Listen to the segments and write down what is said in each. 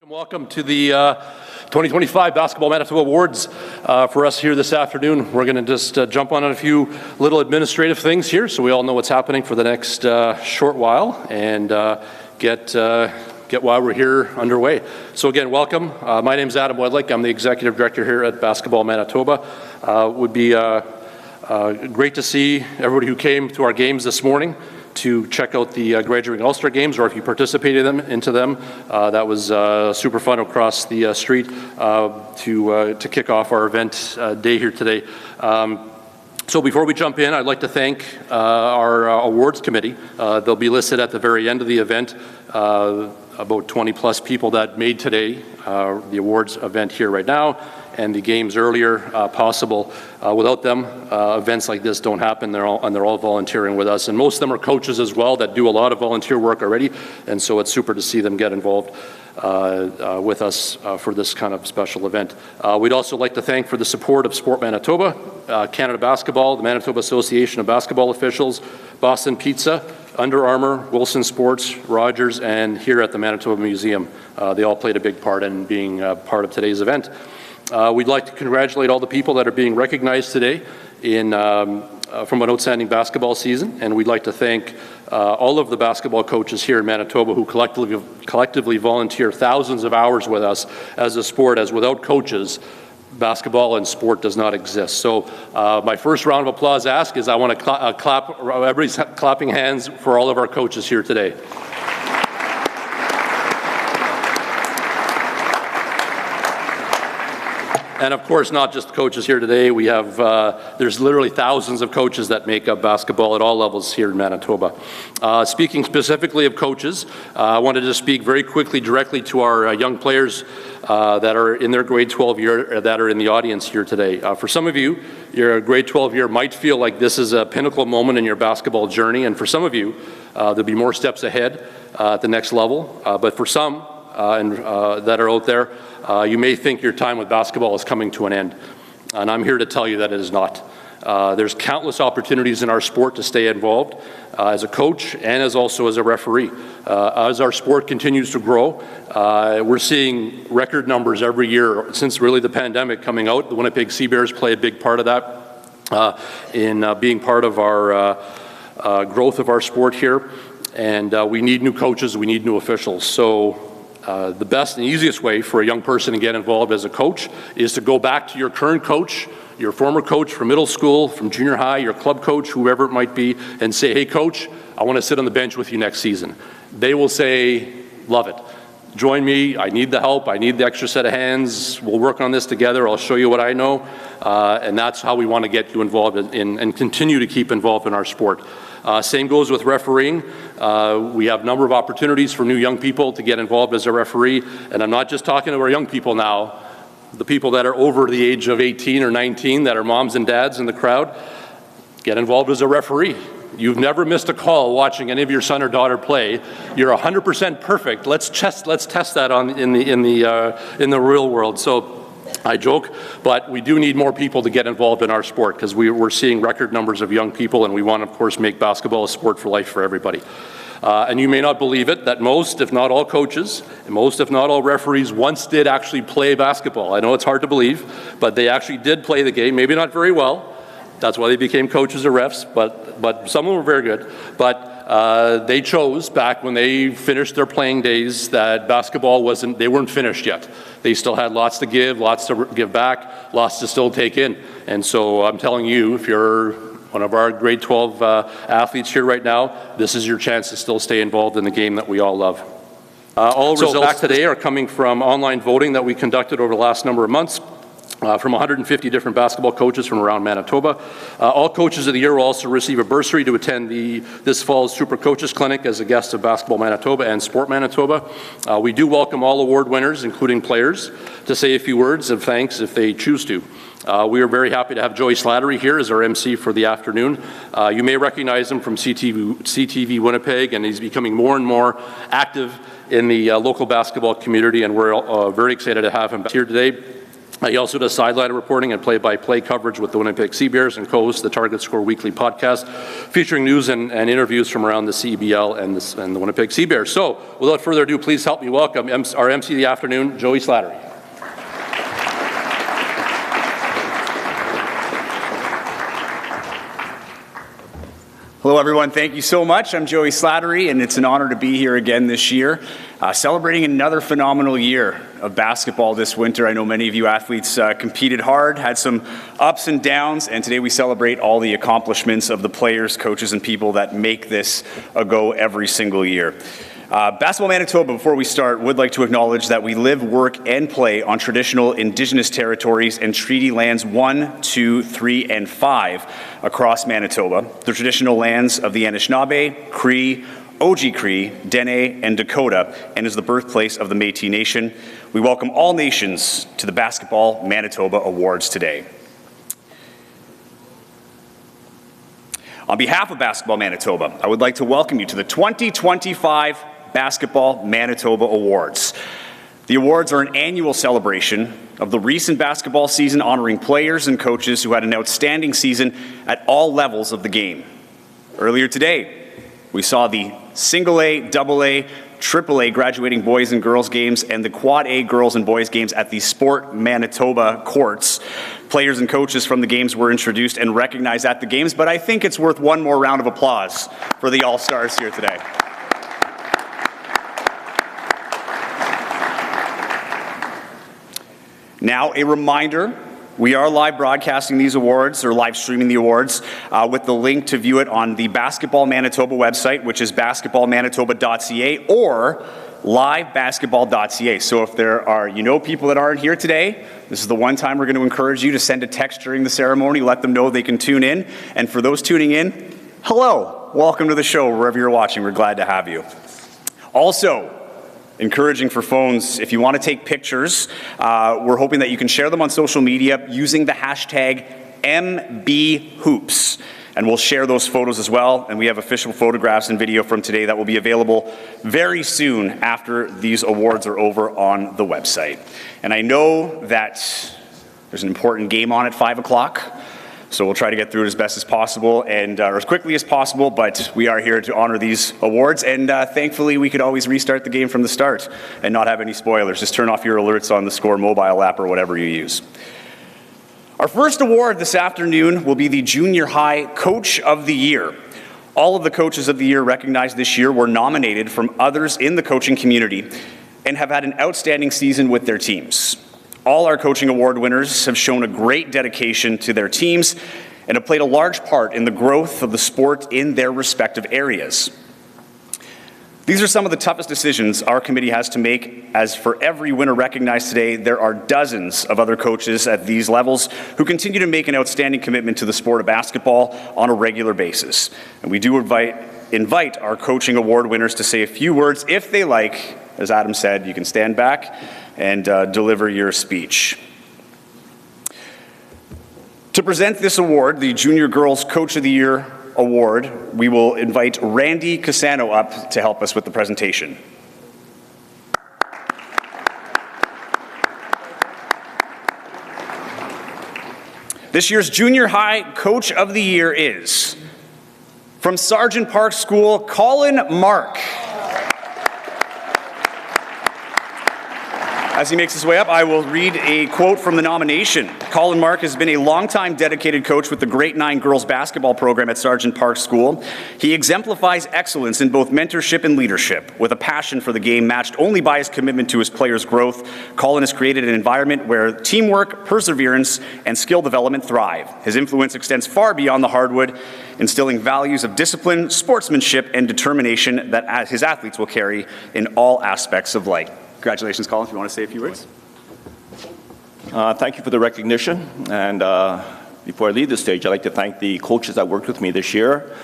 Welcome to the 2025 Basketball Manitoba Awards for us here this afternoon. We're going to just jump on a few little administrative things here so we all know what's happening for the next short while and get why we're here underway. So again, welcome. My name is Adam Wedlick. I'm the Executive Director here at Basketball Manitoba. Would be great to see everybody who came to our games this morning to check out the graduating All-Star Games, or if you participated into them. That was super fun across the street to kick off our event day here today. So before we jump in, I'd like to thank our awards committee. They'll be listed at the very end of the event. About 20 plus people that made today the awards event here right now and the games earlier possible. Without them, events like this don't happen. They're all volunteering with us, and most of them are coaches as well that do a lot of volunteer work already, and so it's super to see them get involved with us for this kind of special event. We'd also like to thank for the support of Sport Manitoba, Canada Basketball, the Manitoba Association of Basketball Officials, Boston Pizza, Under Armour, Wilson Sports, Rogers, and here at the Manitoba Museum. They all played a big part in being part of today's event. We'd like to congratulate all the people that are being recognized today from an outstanding basketball season, and we'd like to thank all of the basketball coaches here in Manitoba who collectively volunteer thousands of hours with us as a sport, as without coaches, basketball and sport does not exist. So my first round of applause ask is I want to clap, everybody's clapping hands for all of our coaches here today. And of course, not just coaches here today. We have, there's literally thousands of coaches that make up basketball at all levels here in Manitoba. Speaking specifically of coaches, I wanted to speak very quickly directly to our young players that are in their grade 12 year that are in the audience here today. For some of you, your grade 12 year might feel like this is a pinnacle moment in your basketball journey, and for some of you, there'll be more steps ahead at the next level. But for some that are out there, you may think your time with basketball is coming to an end, and I'm here to tell you that it is not. There's countless opportunities in our sport to stay involved as a coach and as a referee. As our sport continues to grow, we're seeing record numbers every year since really the pandemic coming out. The Winnipeg Sea Bears play a big part of that in being part of our growth of our sport here, and we need new coaches, we need new officials. So the best and easiest way for a young person to get involved as a coach is to go back to your current coach, your former coach from middle school, from junior high, your club coach, whoever it might be, and say, hey coach, I want to sit on the bench with you next season. They will say, love it. Join me, I need the help, I need the extra set of hands, we'll work on this together, I'll show you what I know, and that's how we want to get you involved in and continue to keep involved in our sport. Same goes with refereeing. We have a number of opportunities for new young people to get involved as a referee, and I'm not just talking to our young people now, the people that are over the age of 18 or 19 that are moms and dads in the crowd, get involved as a referee. You've never missed a call watching any of your son or daughter play. You're 100% perfect. Let's test that in the real world. So I joke, but we do need more people to get involved in our sport because we're seeing record numbers of young people, and we want to, of course, make basketball a sport for life for everybody. And you may not believe it, that most, if not all coaches, and most, if not all referees once did actually play basketball. I know it's hard to believe, but they actually did play the game, maybe not very well. That's why they became coaches or refs, but some of them were very good. But they chose back when they finished their playing days that basketball they weren't finished yet. They still had lots to give, lots to give back, lots to still take in. And so I'm telling you, if you're one of our grade 12 athletes here right now, this is your chance to still stay involved in the game that we all love. All results today are coming from online voting that we conducted over the last number of months. From 150 different basketball coaches from around Manitoba. All coaches of the year will also receive a bursary to attend this fall's Super Coaches Clinic as a guest of Basketball Manitoba and Sport Manitoba. We do welcome all award winners, including players, to say a few words of thanks if they choose to. We are very happy to have Joey Slattery here as our MC for the afternoon. You may recognize him from CTV Winnipeg, and he's becoming more and more active in the local basketball community, and we're very excited to have him here today. He also does sideline reporting and play-by-play coverage with the Winnipeg Sea Bears and co-hosts the Target Score Weekly podcast, featuring news and interviews from around the CBL and the Winnipeg Sea Bears. So, without further ado, please help me welcome our MC of the afternoon, Joey Slattery. Hello, everyone. Thank you so much. I'm Joey Slattery, and it's an honor to be here again this year, celebrating another phenomenal year of basketball this winter. I know many of you athletes competed hard, had some ups and downs, and today we celebrate all the accomplishments of the players, coaches, and people that make this a go every single year. Basketball Manitoba, before we start, would like to acknowledge that we live, work, and play on traditional Indigenous territories and treaty lands 1, 2, 3, and 5 across Manitoba, the traditional lands of the Anishinaabe, Cree, Oji-Cree, Dene, and Dakota, and is the birthplace of the Métis Nation. We welcome all nations to the Basketball Manitoba Awards today. On behalf of Basketball Manitoba, I would like to welcome you to the 2025 Basketball Manitoba Awards. The awards are an annual celebration of the recent basketball season, honoring players and coaches who had an outstanding season at all levels of the game. Earlier today, we saw the Single A, Double A, Triple A graduating boys and girls games and the Quad A girls and boys games at the Sport Manitoba courts. Players and coaches from the games were introduced and recognized at the games, but I think it's worth one more round of applause for the All-Stars here today. Now, a reminder, we are live broadcasting these awards, or live streaming the awards, with the link to view it on the Basketball Manitoba website, which is basketballmanitoba.ca, or livebasketball.ca. So if there are, people that aren't here today, this is the one time we're going to encourage you to send a text during the ceremony, let them know they can tune in. And for those tuning in, hello, welcome to the show, wherever you're watching, we're glad to have you. Also, encouraging for phones, if you want to take pictures, we're hoping that you can share them on social media using the hashtag MBHoops. And we'll share those photos as well. And we have official photographs and video from today that will be available very soon after these awards are over on the website. And I know that there's an important game on at 5 o'clock. So we'll try to get through it as best as possible and or as quickly as possible, but we are here to honor these awards, and thankfully we could always restart the game from the start and not have any spoilers. Just turn off your alerts on the Score mobile app or whatever you use. Our first award this afternoon will be the Junior High Coach of the Year. All of the coaches of the year recognized this year were nominated from others in the coaching community and have had an outstanding season with their teams. All our coaching award winners have shown a great dedication to their teams and have played a large part in the growth of the sport in their respective areas. These are some of the toughest decisions our committee has to make, as for every winner recognized today, there are dozens of other coaches at these levels who continue to make an outstanding commitment to the sport of basketball on a regular basis. And we do invite our coaching award winners to say a few words if they like. As Adam said, you can stand back and deliver your speech. To present this award, the Junior Girls Coach of the Year Award, we will invite Randy Cassano up to help us with the presentation. This year's Junior High Coach of the Year is, from Sargent Park School, Colin Mark. As he makes his way up, I will read a quote from the nomination. Colin Mark has been a longtime dedicated coach with the Grade 9 girls basketball program at Sargent Park School. He exemplifies excellence in both mentorship and leadership. With a passion for the game matched only by his commitment to his players' growth, Colin has created an environment where teamwork, perseverance, and skill development thrive. His influence extends far beyond the hardwood, instilling values of discipline, sportsmanship, and determination that his athletes will carry in all aspects of life. Congratulations, Colin, if you want to say a few words. Thank you for the recognition. And before I leave the stage, I'd like to thank the coaches that worked with me this year.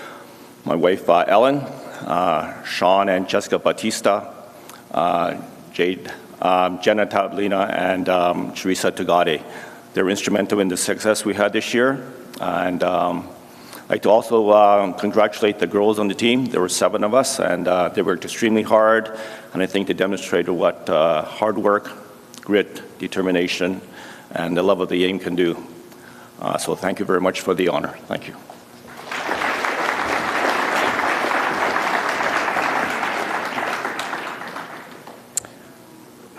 My wife, Ellen, Sean and Jessica Batista, Jade, Jenna Tablina, and Teresa Tugade. They were instrumental in the success we had this year. And I'd like to also congratulate the girls on the team. There were 7 of us, and they worked extremely hard. And I think they demonstrated what hard work, grit, determination and the love of the game can do. So thank you very much for the honor. Thank you.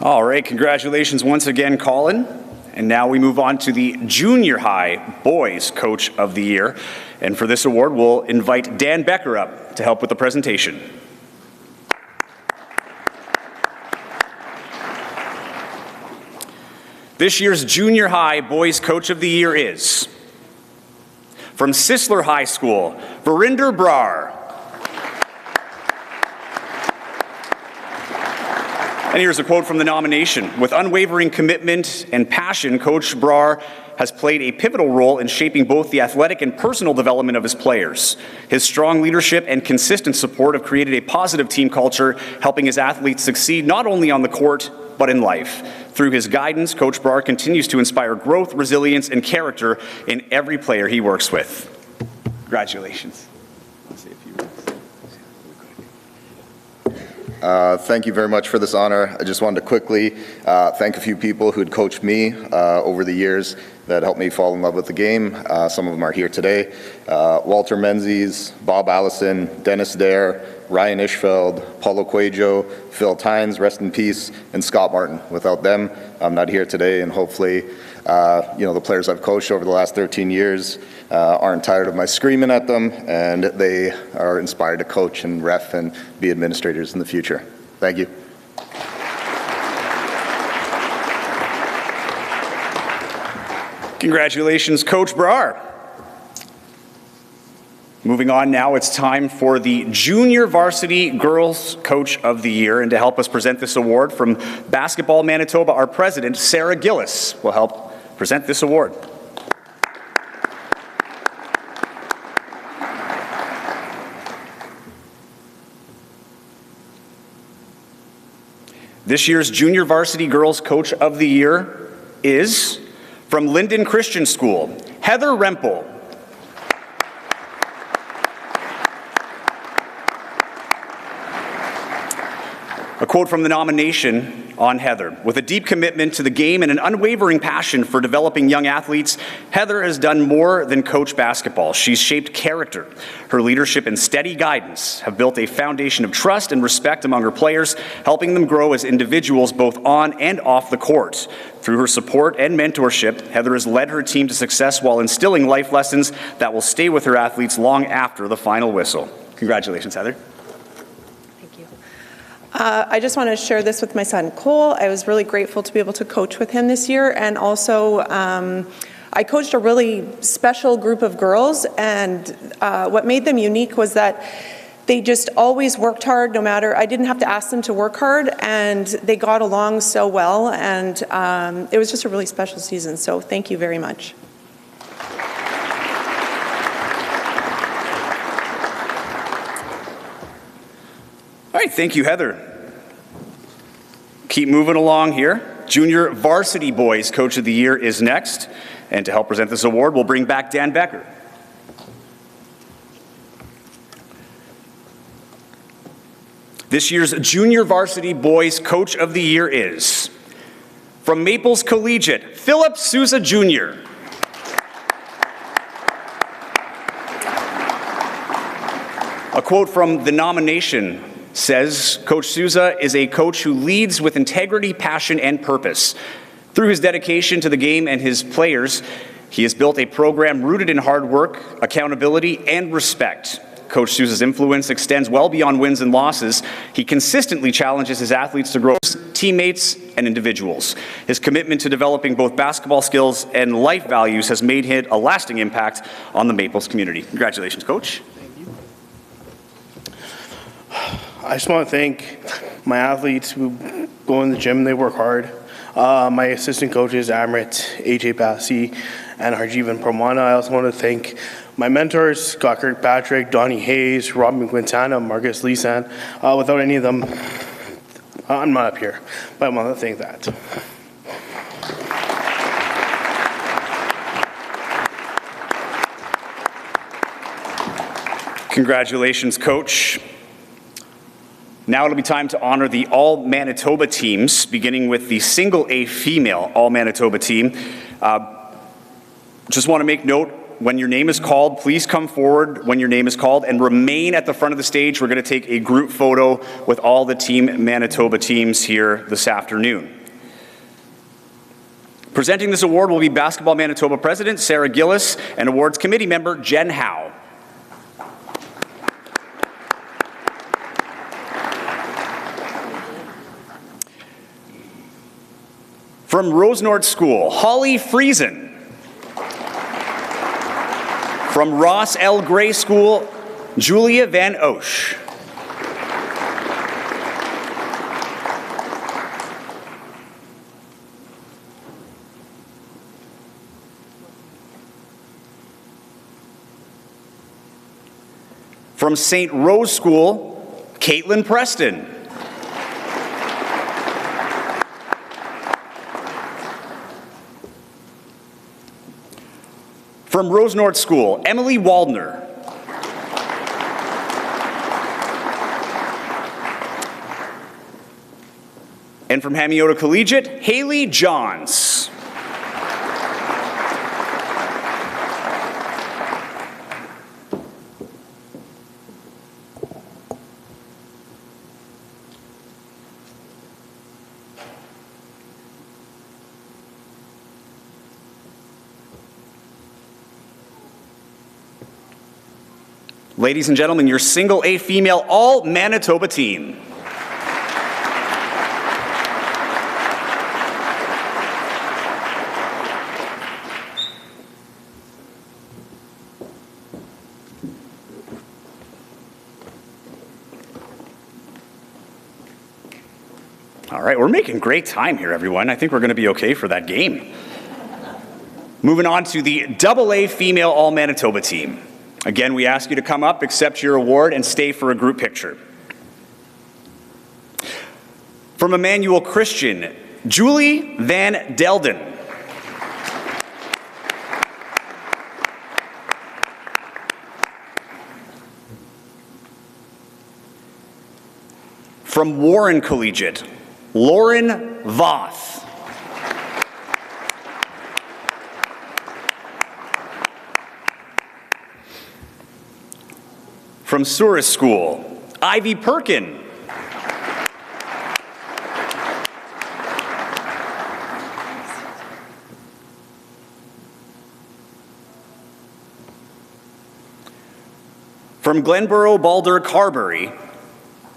All right, congratulations once again, Colin. And now we move on to the Junior High Boys Coach of the Year. And for this award, we'll invite Dan Becker up to help with the presentation. This year's Junior High Boys Coach of the Year is from Sisler High School, Verinder Brar. And here's a quote from the nomination. With unwavering commitment and passion, Coach Brar has played a pivotal role in shaping both the athletic and personal development of his players. His strong leadership and consistent support have created a positive team culture, helping his athletes succeed not only on the court, but in life. Through his guidance, Coach Brar continues to inspire growth, resilience, and character in every player he works with. Congratulations. Thank you very much for this honor. I just wanted to quickly thank a few people who had coached me over the years that helped me fall in love with the game. Some of them are here today. Walter Menzies, Bob Allison, Dennis Dare, Ryan Ishfeld, Paulo Cuejo, Phil Tynes, rest in peace, and Scott Martin. Without them, I'm not here today, and hopefully the players I've coached over the last 13 years aren't tired of my screaming at them, and they are inspired to coach and ref and be administrators in the future. Thank you. Congratulations, Coach Brar. Moving on now, it's time for the Junior Varsity Girls Coach of the Year, and to help us present this award from Basketball Manitoba, our president, Sarah Gillis, will help present this award. This year's Junior Varsity Girls Coach of the Year is from Linden Christian School, Heather Rempel. A quote from the nomination on Heather. With a deep commitment to the game and an unwavering passion for developing young athletes, Heather has done more than coach basketball. She's shaped character. Her leadership and steady guidance have built a foundation of trust and respect among her players, helping them grow as individuals both on and off the court. Through her support and mentorship, Heather has led her team to success while instilling life lessons that will stay with her athletes long after the final whistle. Congratulations, Heather. I just want to share this with my son, Cole. I was really grateful to be able to coach with him this year, and also I coached a really special group of girls, and what made them unique was that they just always worked hard, no matter, I didn't have to ask them to work hard, and they got along so well, and it was just a really special season, so thank you very much. All right, thank you, Heather. Keep moving along here. Junior Varsity Boys Coach of the Year is next. And to help present this award, we'll bring back Dan Becker. This year's Junior Varsity Boys Coach of the Year is from Maples Collegiate, Philip Souza Jr. A quote from the nomination says, Coach Souza is a coach who leads with integrity, passion, and purpose. Through his dedication to the game and his players, he has built a program rooted in hard work, accountability, and respect. Coach Souza's influence extends well beyond wins and losses. He consistently challenges his athletes to grow as teammates and individuals. His commitment to developing both basketball skills and life values has made him a lasting impact on the Maples community. Congratulations, Coach. I just want to thank my athletes who go in the gym and they work hard. My assistant coaches, Amrit, AJ Bassi, and Harjeevan Pramana. I also want to thank my mentors, Scott Kirkpatrick, Donnie Hayes, Robin Quintana, Marcus Lisan. Without any of them, I'm not up here, but I want to thank that. Congratulations, Coach. Now it'll be time to honor the All-Manitoba teams, beginning with the single A female All-Manitoba team. Just want to make note, when your name is called, please come forward when your name is called and remain at the front of the stage. We're going to take a group photo with all the Team Manitoba teams here this afternoon. Presenting this award will be Basketball Manitoba President Sarah Gillis and Awards Committee member Jen Howe. From Rosenort School, Holly Friesen. From Ross L. Gray School, Julia Van Oesch. From St. Rose School, Caitlin Preston. From Rosenort School, Emily Waldner. And from Hamiota Collegiate, Haley Johns. Ladies and gentlemen, your single A female All-Manitoba team. All right, we're making great time here, everyone. I think we're going to be okay for that game. Moving on to the AA female All-Manitoba team. Again, we ask you to come up, accept your award, and stay for a group picture. From Emmanuel Christian, Julie Van Delden. From Warren Collegiate, Lauren Voth. From Souris School, Ivy Perkin. From Glenborough Baldur Carberry,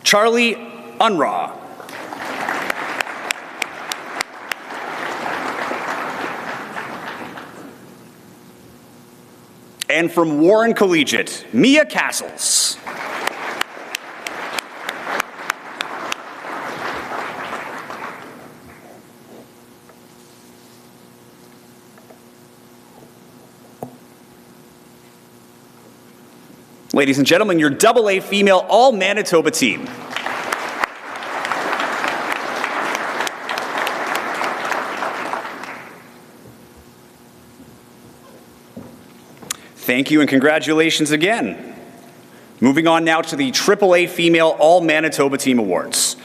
Charlie Unraw. And from Warren Collegiate, Mia Castles. Ladies and gentlemen, your AA female All-Manitoba team. Thank you and congratulations again. Moving on now to the AAA Female All-Manitoba Team Awards.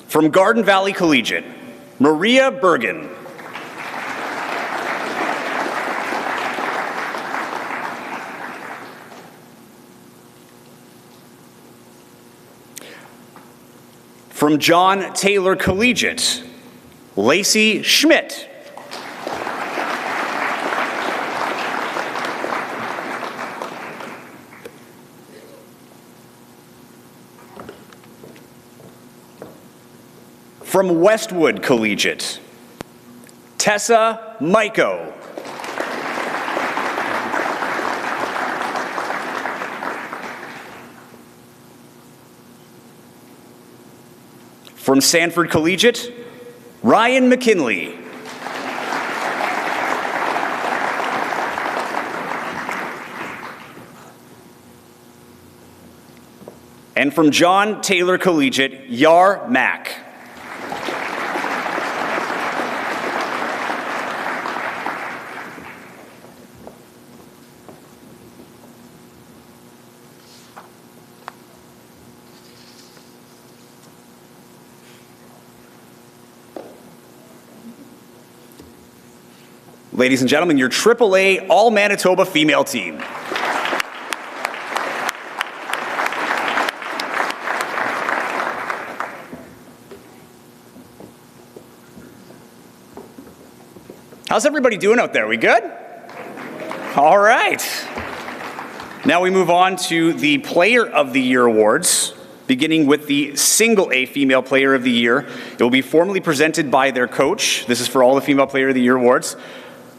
From Garden Valley Collegiate, Maria Bergen. From John Taylor Collegiate, Lacey Schmidt. From Westwood Collegiate, Tessa Maiko. From Sanford Collegiate, Ryan McKinley. And from John Taylor Collegiate, Yar Mack. Ladies and gentlemen, your AAA All-Manitoba female team. How's everybody doing out there? We good? All right. Now we move on to the Player of the Year awards, beginning with the single A Female Player of the Year. It will be formally presented by their coach. This is for all the Female Player of the Year awards.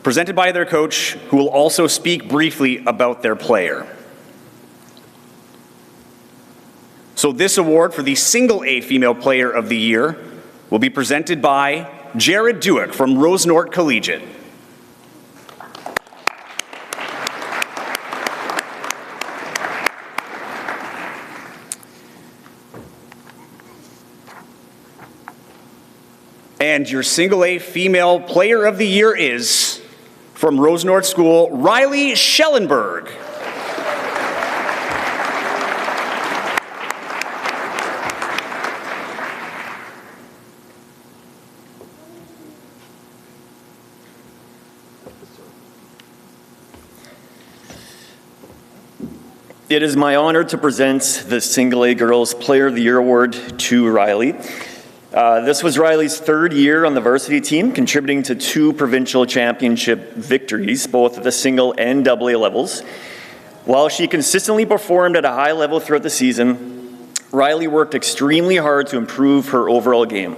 Presented by their coach, who will also speak briefly about their player. So this award for the single A Female Player of the Year will be presented by Jared Duick from Rosenort Collegiate. And your single A Female Player of the Year is, from Rosenort School, Riley Schellenberg. It is my honor to present the Single A Girls Player of the Year Award to Riley. This was Riley's third year on the varsity team, contributing to 2 provincial championship victories, both at the single and double A levels. While she consistently performed at a high level throughout the season, Riley worked extremely hard to improve her overall game.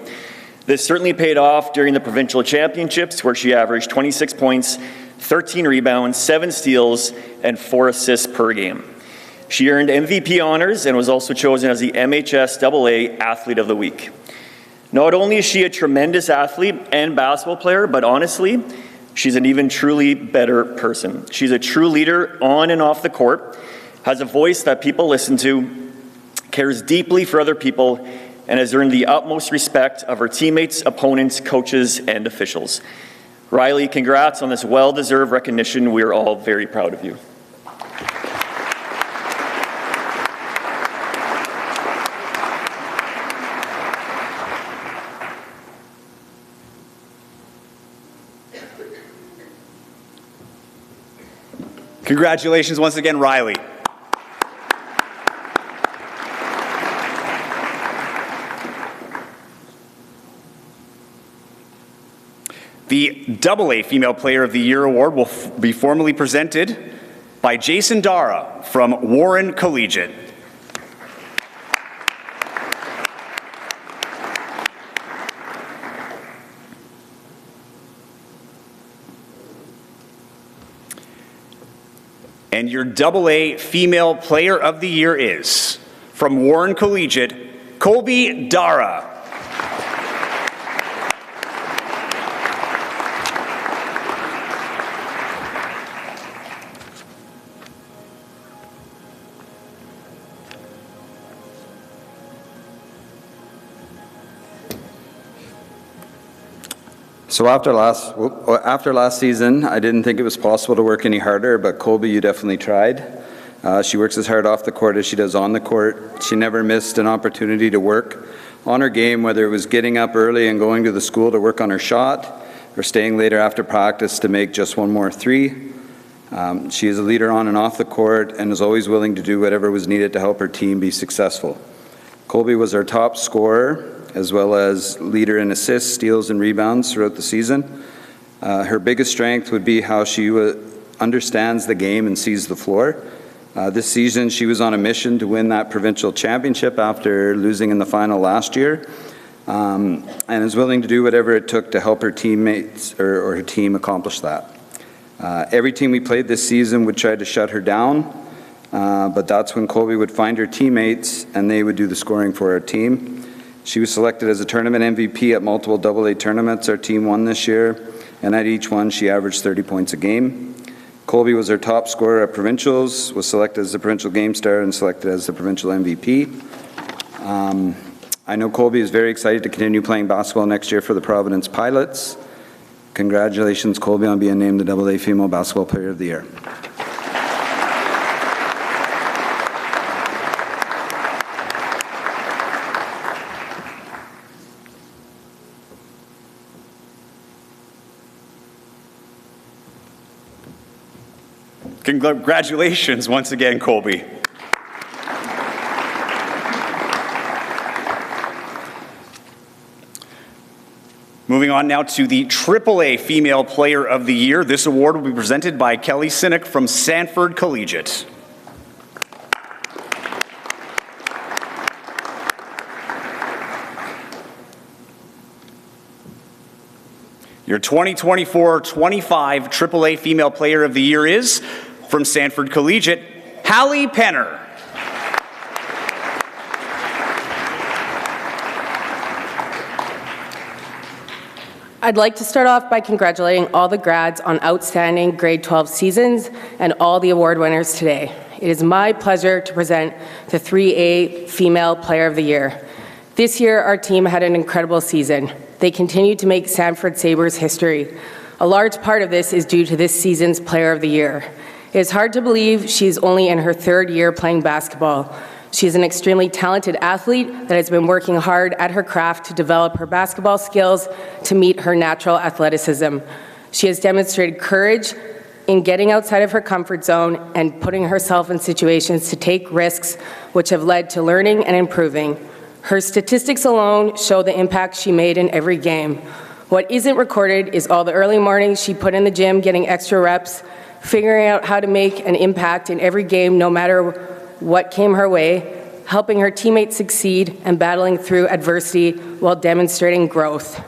This certainly paid off during the provincial championships, where she averaged 26 points, 13 rebounds, 7 steals, and 4 assists per game. She earned MVP honors and was also chosen as the MHS AA Athlete of the Week. Not only is she a tremendous athlete and basketball player, but honestly, she's an even truly better person. She's a true leader on and off the court, has a voice that people listen to, cares deeply for other people, and has earned the utmost respect of her teammates, opponents, coaches, and officials. Riley, congrats on this well-deserved recognition. We are all very proud of you. Congratulations once again, Riley. The AA Female Player of the Year award will be formally presented by Jason Dara from Warren Collegiate. And your AA Female Player of the Year is, from Warren Collegiate, Colby Dara. So after last season, I didn't think it was possible to work any harder, but Colby, you definitely tried. She works as hard off the court as she does on the court. She never missed an opportunity to work on her game, whether it was getting up early and going to the school to work on her shot, or staying later after practice to make just one more 3. She is a leader on and off the court and is always willing to do whatever was needed to help her team be successful. Colby was our top scorer, as well as leader in assists, steals, and rebounds throughout the season. Her biggest strength would be how she understands the game and sees the floor. This season, she was on a mission to win that provincial championship after losing in the final last year, and is willing to do whatever it took to help her teammates or her team accomplish that. Every team we played this season would try to shut her down, but that's when Colby would find her teammates and they would do the scoring for our team. She was selected as a tournament MVP at multiple AA tournaments our team won this year, and at each one she averaged 30 points a game. Colby was our top scorer at provincials, was selected as the provincial game star, and selected as the provincial MVP. I know Colby is very excited to continue playing basketball next year for the Providence Pilots. Congratulations, Colby, on being named the AA Female Basketball Player of the Year. Congratulations once again, Colby. Moving on now to the AAA Female Player of the Year. This award will be presented by Kelly Sinek from Sanford Collegiate. Your 2024-25 AAA Female Player of the Year is, from Sanford Collegiate, Hallie Penner. I'd like to start off by congratulating all the grads on outstanding grade 12 seasons and all the award winners today. It is my pleasure to present the 3A Female Player of the Year. This year, our team had an incredible season. They continued to make Sanford Sabres history. A large part of this is due to this season's Player of the Year. It is hard to believe she's only in her third year playing basketball. She is an extremely talented athlete that has been working hard at her craft to develop her basketball skills to meet her natural athleticism. She has demonstrated courage in getting outside of her comfort zone and putting herself in situations to take risks, which have led to learning and improving. Her statistics alone show the impact she made in every game. What isn't recorded is all the early mornings she put in the gym getting extra reps, figuring out how to make an impact in every game no matter what came her way, helping her teammates succeed, and battling through adversity while demonstrating growth.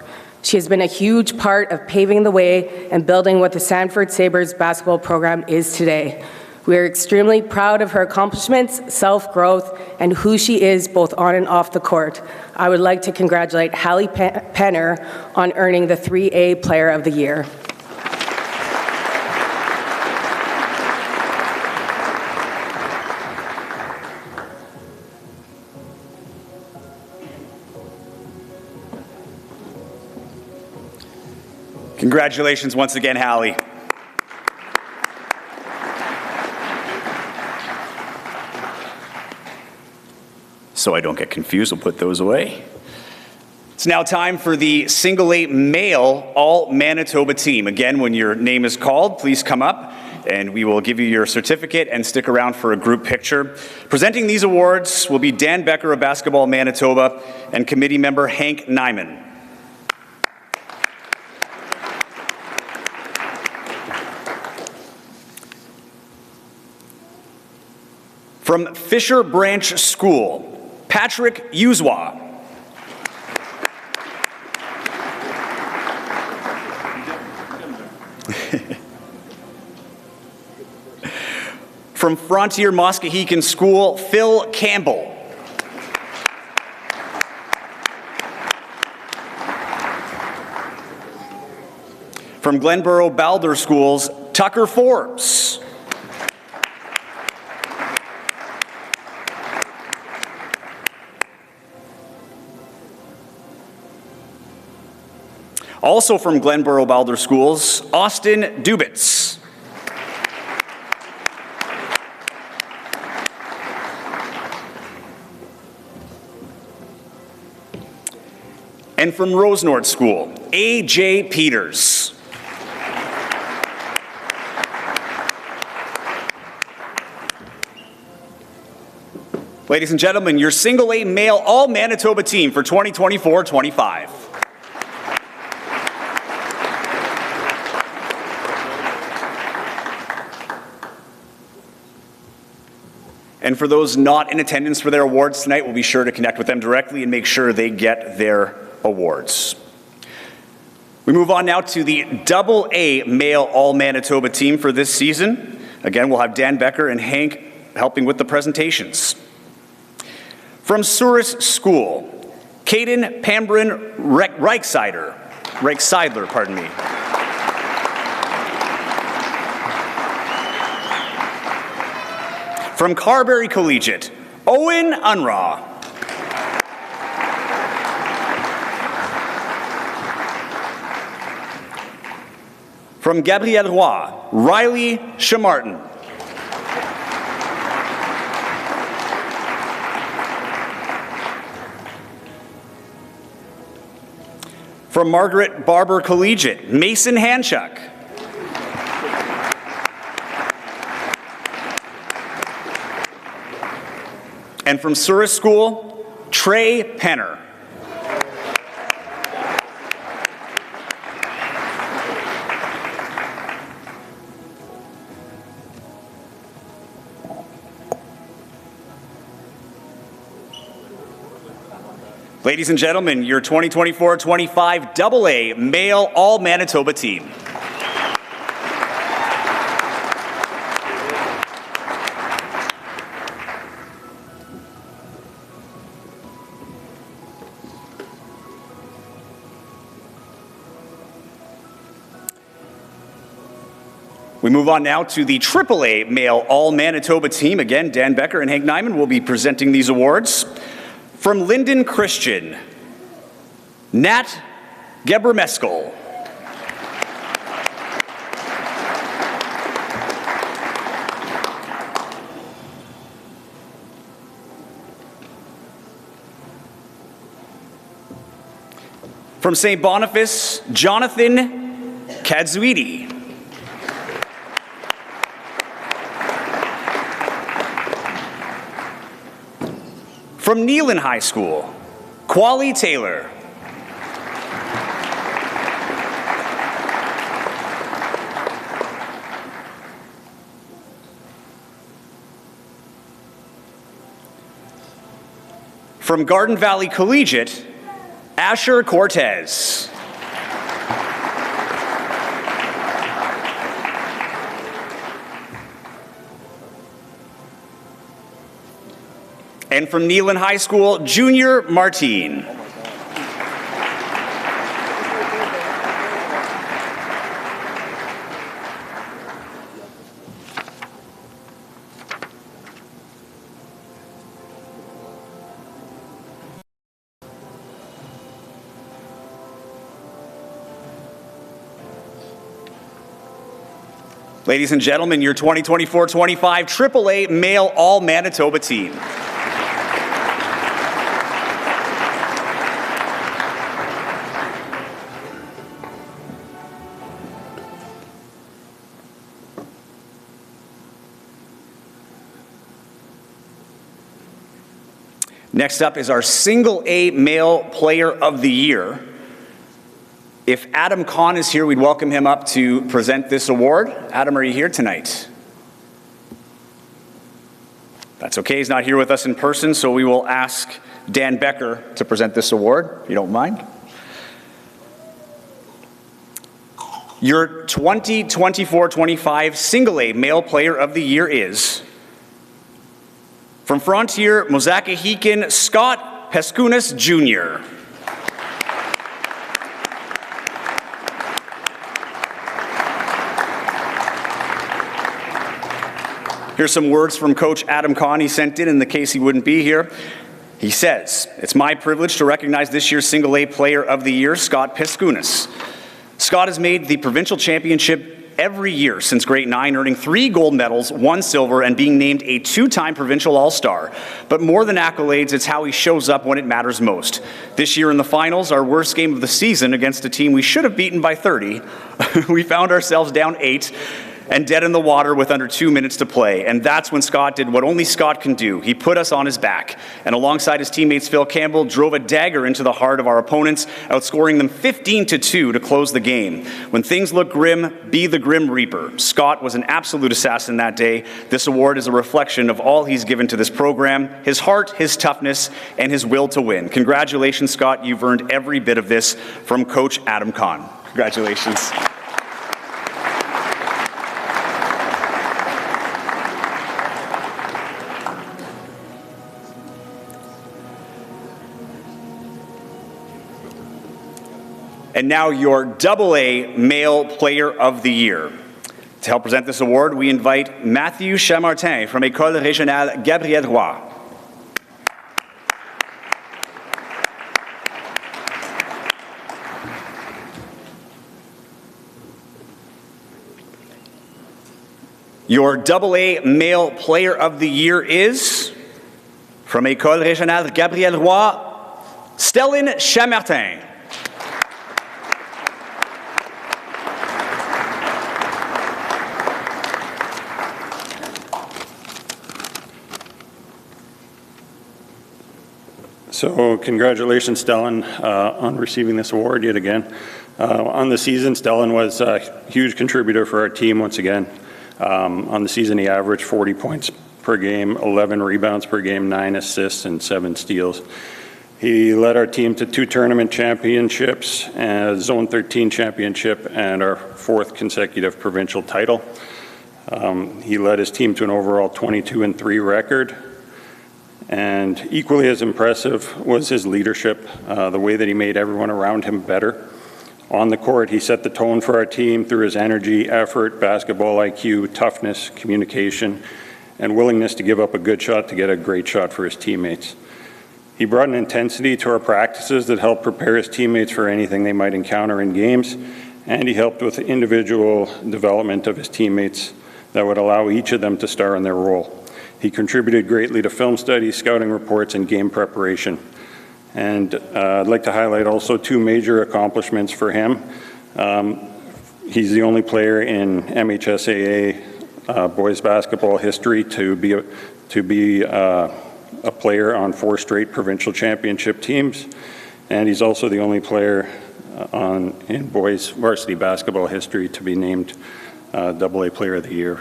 She has been a huge part of paving the way and building what the Sanford Sabres basketball program is today. We are extremely proud of her accomplishments, self-growth, and who she is both on and off the court. I would like to congratulate Hallie Penner on earning the 3A Player of the Year. Congratulations once again, Hallie. So I don't get confused, we'll put those away. It's now time for the Single A Male All-Manitoba team. Again, when your name is called, please come up and we will give you your certificate and stick around for a group picture. Presenting these awards will be Dan Becker of Basketball Manitoba and committee member Hank Nyman. From Fisher Branch School, Patrick Uzwa. From Frontier Muskegon School, Phil Campbell. From Glenboro Balder Schools, Tucker Forbes. Also from Glenboro Balder Schools, Austin Dubitz. And from Rosenord School, A.J. Peters. Ladies and gentlemen, your Single A Male All-Manitoba team for 2024-25. And for those not in attendance for their awards tonight, we'll be sure to connect with them directly and make sure they get their awards. We move on now to the AA Male All-Manitoba team for this season. Again, we'll have Dan Becker and Hank helping with the presentations. From Souris School, Caden Pambrin Reichseidler, pardon me. From Carberry Collegiate, Owen Unraw. From Gabrielle Roy, Riley Shamartin. From Margaret Barber Collegiate, Mason Hanchuk. And from Surrey School, Trey Penner. Ladies and gentlemen, your 2024-25 AA Male All-Manitoba team. We move on now to the AAA Male All-Manitoba team. Again, Dan Becker and Hank Nyman will be presenting these awards. From Linden Christian, Nat Gebremeskel. From St. Boniface, Jonathan Kadzuidi. From Neelan High School, Quali Taylor. From Garden Valley Collegiate, Asher Cortez. And from Neelan High School, Junior Martin. Ladies and gentlemen, your 2024-25 AAA Male All-Manitoba team. Next up is our Single A Male Player of the Year. If Adam Kahn is here, we'd welcome him up to present this award. Adam, are you here tonight? That's okay, he's not here with us in person, so we will ask Dan Becker to present this award, if you don't mind. Your 2024-25 Single A Male Player of the Year is, from Frontier Mozakahikan, Scott Peskunas Jr. Here's some words from Coach Adam Kahn he sent in the case he wouldn't be here. He says, "It's my privilege to recognize this year's Single A Player of the Year, Scott Peskunas. Scott has made the provincial championship every year since grade 9, earning 3 gold medals, 1 silver, and being named a 2-time provincial all-star. But more than accolades, it's how he shows up when it matters most. This year in the finals, our worst game of the season against a team we should have beaten by 30, we found ourselves down 8 and dead in the water with under 2 minutes to play. And that's when Scott did what only Scott can do. He put us on his back, and alongside his teammates Phil Campbell, drove a dagger into the heart of our opponents, outscoring them 15-2 to close the game. When things look grim, be the Grim Reaper. Scott was an absolute assassin that day. This award is a reflection of all he's given to this program, his heart, his toughness, and his will to win. Congratulations, Scott. You've earned every bit of this from Coach Adam Kahn. Congratulations. And now your AA Male Player of the Year. To help present this award, we invite Matthew Chamartin from École Régionale Gabriel Roy. Your AA Male Player of the Year is, from École Régionale Gabriel Roy, Stellan Chamartin. So congratulations, Stellan, on receiving this award yet again. On the season, Stellan was a huge contributor for our team once again. On the season, he averaged 40 points per game, 11 rebounds per game, 9 assists, and 7 steals. He led our team to 2 tournament championships, a Zone 13 championship, and our 4th consecutive provincial title. He led his team to an overall 22-3 record. And equally as impressive was his leadership, the way that he made everyone around him better. On the court, he set the tone for our team through his energy, effort, basketball IQ, toughness, communication, and willingness to give up a good shot to get a great shot for his teammates. He brought an intensity to our practices that helped prepare his teammates for anything they might encounter in games, and he helped with individual development of his teammates that would allow each of them to star in their role. He contributed greatly to film studies, scouting reports, and game preparation. And I'd like to highlight also 2 major accomplishments for him. He's the only player in MHSAA boys basketball history to be a player on 4 straight provincial championship teams, and he's also the only player in boys varsity basketball history to be named AA Player of the Year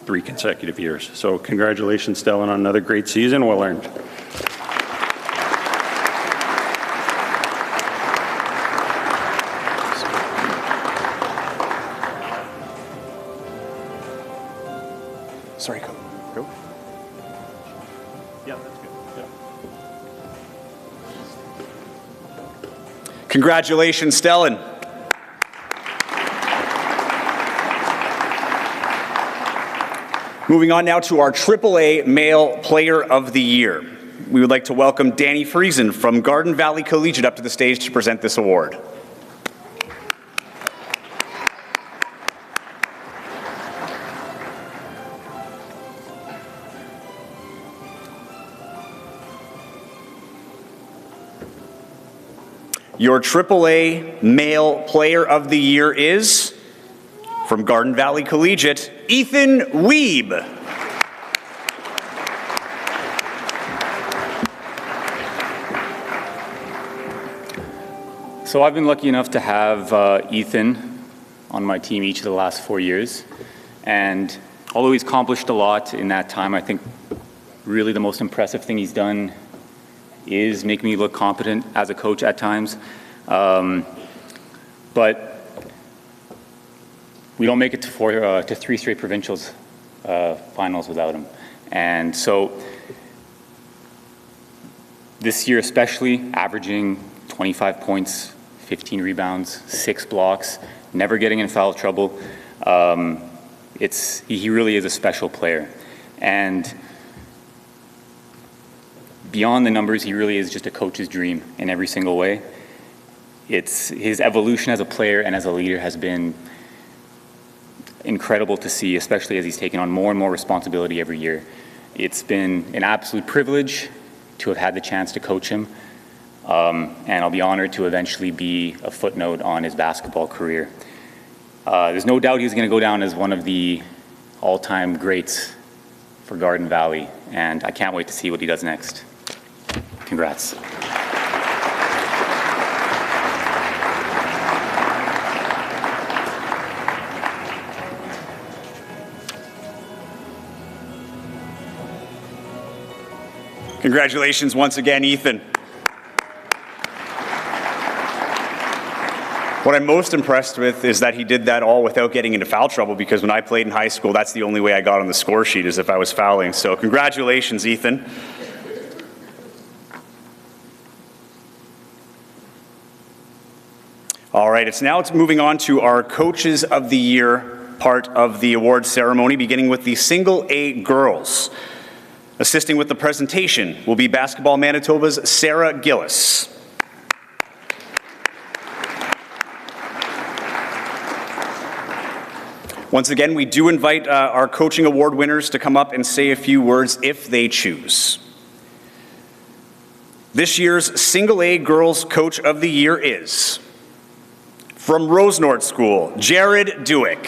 3 consecutive years. So congratulations, Stellan, on another great season. Well earned. Sorry, go. Yeah, that's good. Yeah. Congratulations, Stellan. Moving on now to our AAA Male Player of the Year. We would like to welcome Danny Friesen from Garden Valley Collegiate up to the stage to present this award. Your AAA Male Player of the Year is, from Garden Valley Collegiate, Ethan Wiebe. So I've been lucky enough to have Ethan on my team each of the last 4 years. And although he's accomplished a lot in that time, I think really the most impressive thing he's done is make me look competent as a coach at times. But we don't make it to 3 straight provincials finals without him. And so this year especially, averaging 25 points, 15 rebounds, 6 blocks, never getting in foul trouble. He really is a special player. And beyond the numbers, he really is just a coach's dream in every single way. His evolution as a player and as a leader has been incredible to see, especially as he's taken on more and more responsibility every year. It's been an absolute privilege to have had the chance to coach him, and I'll be honored to eventually be a footnote on his basketball career. There's no doubt he's going to go down as one of the all-time greats for Garden Valley, and I can't wait to see what he does next. Congrats. Congratulations once again, Ethan. What I'm most impressed with is that he did that all without getting into foul trouble, because when I played in high school, that's the only way I got on the score sheet, is if I was fouling. So congratulations, Ethan. All right, it's now moving on to our Coaches of the Year part of the awards ceremony, beginning with the Single A girls. Assisting with the presentation will be Basketball Manitoba's Sarah Gillis. Once again, we do invite our coaching award winners to come up and say a few words if they choose. This year's Single A Girls Coach of the Year is, from Rosenort School, Jared Dewick.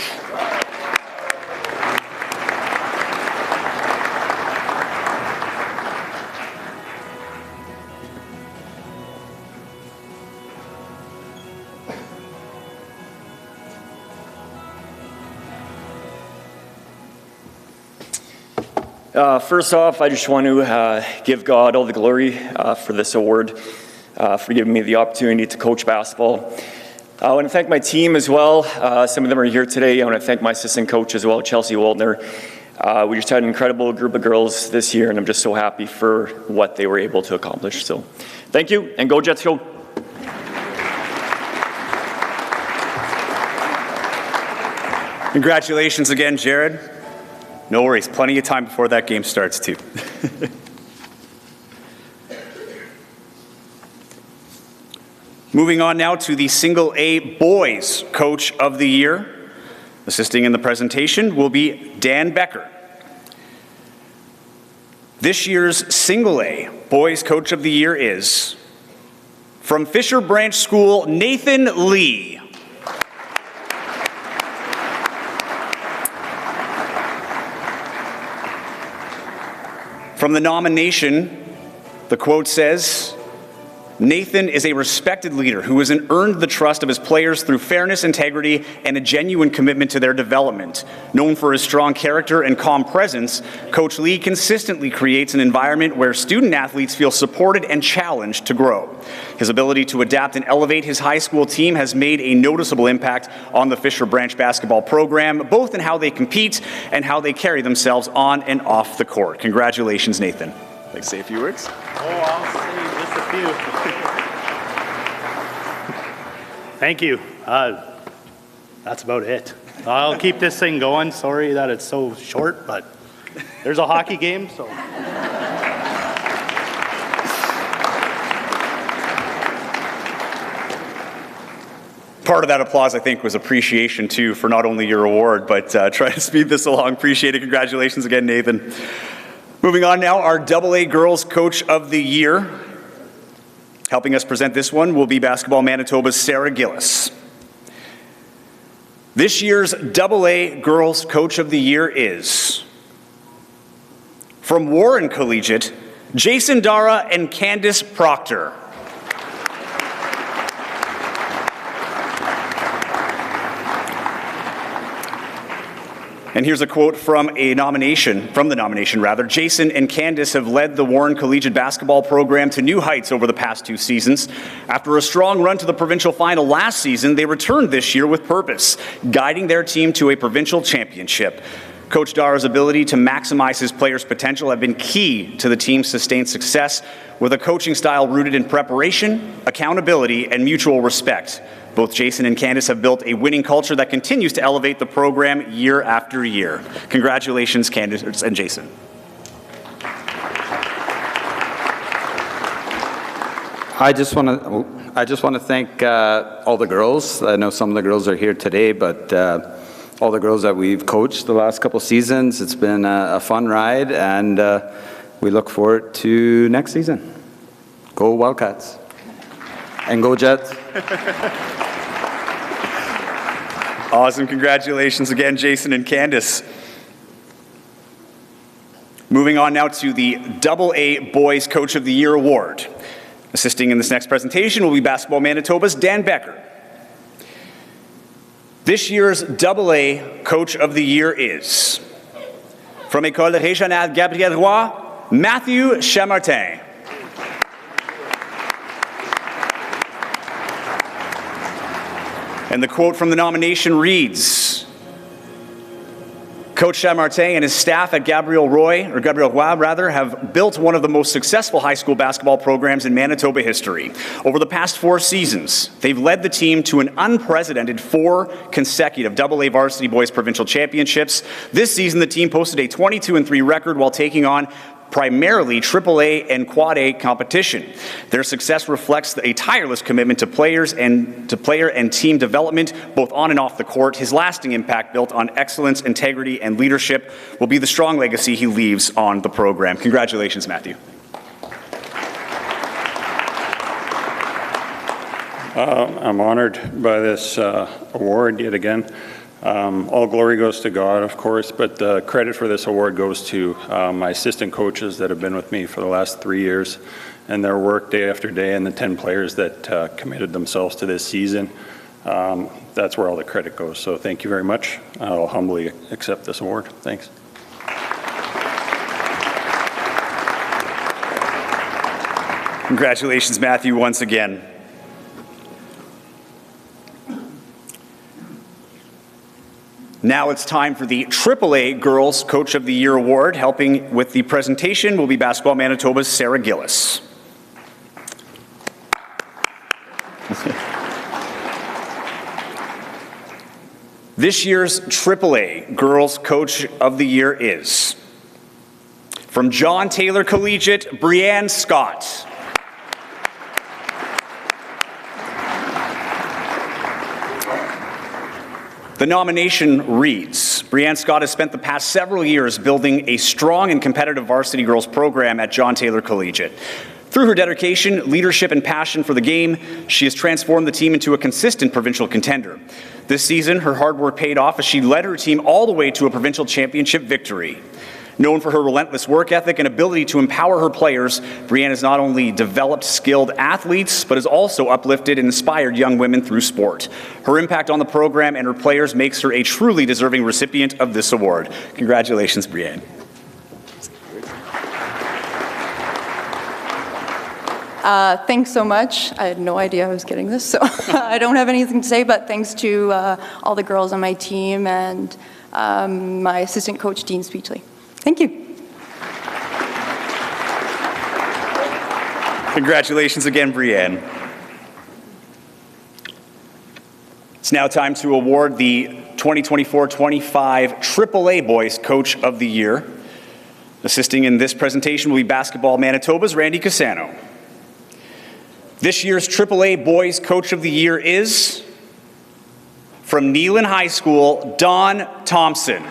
First off, I just want to give God all the glory for this award, for giving me the opportunity to coach basketball. I want to thank my team as well. Some of them are here today. I want to thank my assistant coach as well, Chelsea Waldner. We just had an incredible group of girls this year, and I'm just so happy for what they were able to accomplish. So thank you, and go Jets, go! Congratulations again, Jared. No worries, plenty of time before that game starts too. Moving on now to the Single A Boys Coach of the Year. Assisting in the presentation will be Dan Becker. This year's Single A Boys Coach of the Year is from Fisher Branch School, Nathan Lee. From the nomination, the quote says, Nathan is a respected leader who has earned the trust of his players through fairness, integrity, and a genuine commitment to their development. Known for his strong character and calm presence, Coach Lee consistently creates an environment where student athletes feel supported and challenged to grow. His ability to adapt and elevate his high school team has made a noticeable impact on the Fisher Branch basketball program, both in how they compete and how they carry themselves on and off the court. Congratulations, Nathan. I'd like to say a few words. I'll say just a few. Thank you. That's about it. I'll keep this thing going. Sorry that it's so short, but there's a hockey game, so. Part of that applause, I think, was appreciation, too, for not only your award, but trying to speed this along. Appreciate it. Congratulations again, Nathan. Moving on now, our AA Girls Coach of the Year. Helping us present this one will be Basketball Manitoba's Sarah Gillis. This year's AA Girls Coach of the Year is from Warren Collegiate, Jason Dara and Candice Proctor. And here's a quote from the nomination. Jason and Candice have led the Warren Collegiate basketball program to new heights over the past 2 seasons. After a strong run to the provincial final last season, they returned this year with purpose, guiding their team to a provincial championship. Coach Dara's ability to maximize his players' potential have been key to the team's sustained success, with a coaching style rooted in preparation, accountability, and mutual respect. Both Jason and Candice have built a winning culture that continues to elevate the program year after year. Congratulations, Candice and Jason. I just want to thank all the girls. I know some of the girls are here today, but all the girls that we've coached the last couple seasons. It's been a fun ride, and we look forward to next season. Go Wildcats. And go Jets. Awesome. Congratulations again, Jason and Candice. Moving on now to the AA Boys Coach of the Year Award. Assisting in this next presentation will be Basketball Manitoba's Dan Becker. This year's AA Coach of the Year is from École Régionale Gabriel Roy, Matthew Chamartin. And the quote from the nomination reads, Coach Chamartin and his staff at Gabriel Roy have built one of the most successful high school basketball programs in Manitoba history. Over the past 4 seasons, they've led the team to an unprecedented 4 consecutive AA varsity boys provincial championships. This season, the team posted a 22-3 record while taking on primarily AAA and Quad A competition. Their success reflects a tireless commitment to player and team development, both on and off the court. His lasting impact, built on excellence, integrity, and leadership, will be the strong legacy he leaves on the program. Congratulations, Matthew. I'm honored by this award yet again. All glory goes to God, of course, but the credit for this award goes to my assistant coaches that have been with me for the last 3 years, and their work day after day, and the 10 players that committed themselves to this season. That's where all the credit goes. So thank you very much. I'll humbly accept this award. Thanks. Congratulations, Matthew, once again. Now it's time for the AAA Girls Coach of the Year Award. Helping with the presentation will be Basketball Manitoba's Sarah Gillis. This year's AAA Girls Coach of the Year is from John Taylor Collegiate, Brianne Scott. The nomination reads, Brianne Scott has spent the past several years building a strong and competitive varsity girls program at John Taylor Collegiate. Through her dedication, leadership, and passion for the game, she has transformed the team into a consistent provincial contender. This season, her hard work paid off as she led her team all the way to a provincial championship victory. Known for her relentless work ethic and ability to empower her players, Brianne has not only developed skilled athletes, but has also uplifted and inspired young women through sport. Her impact on the program and her players makes her a truly deserving recipient of this award. Congratulations, Brianne. Thanks so much. I had no idea I was getting this, so I don't have anything to say, but thanks to all the girls on my team and my assistant coach, Dean Speechley. Thank you. Congratulations again, Brianne. It's now time to award the 2024-25 AAA Boys Coach of the Year. Assisting in this presentation will be Basketball Manitoba's Randy Cassano. This year's AAA Boys Coach of the Year is from Neelan High School, Don Thompson.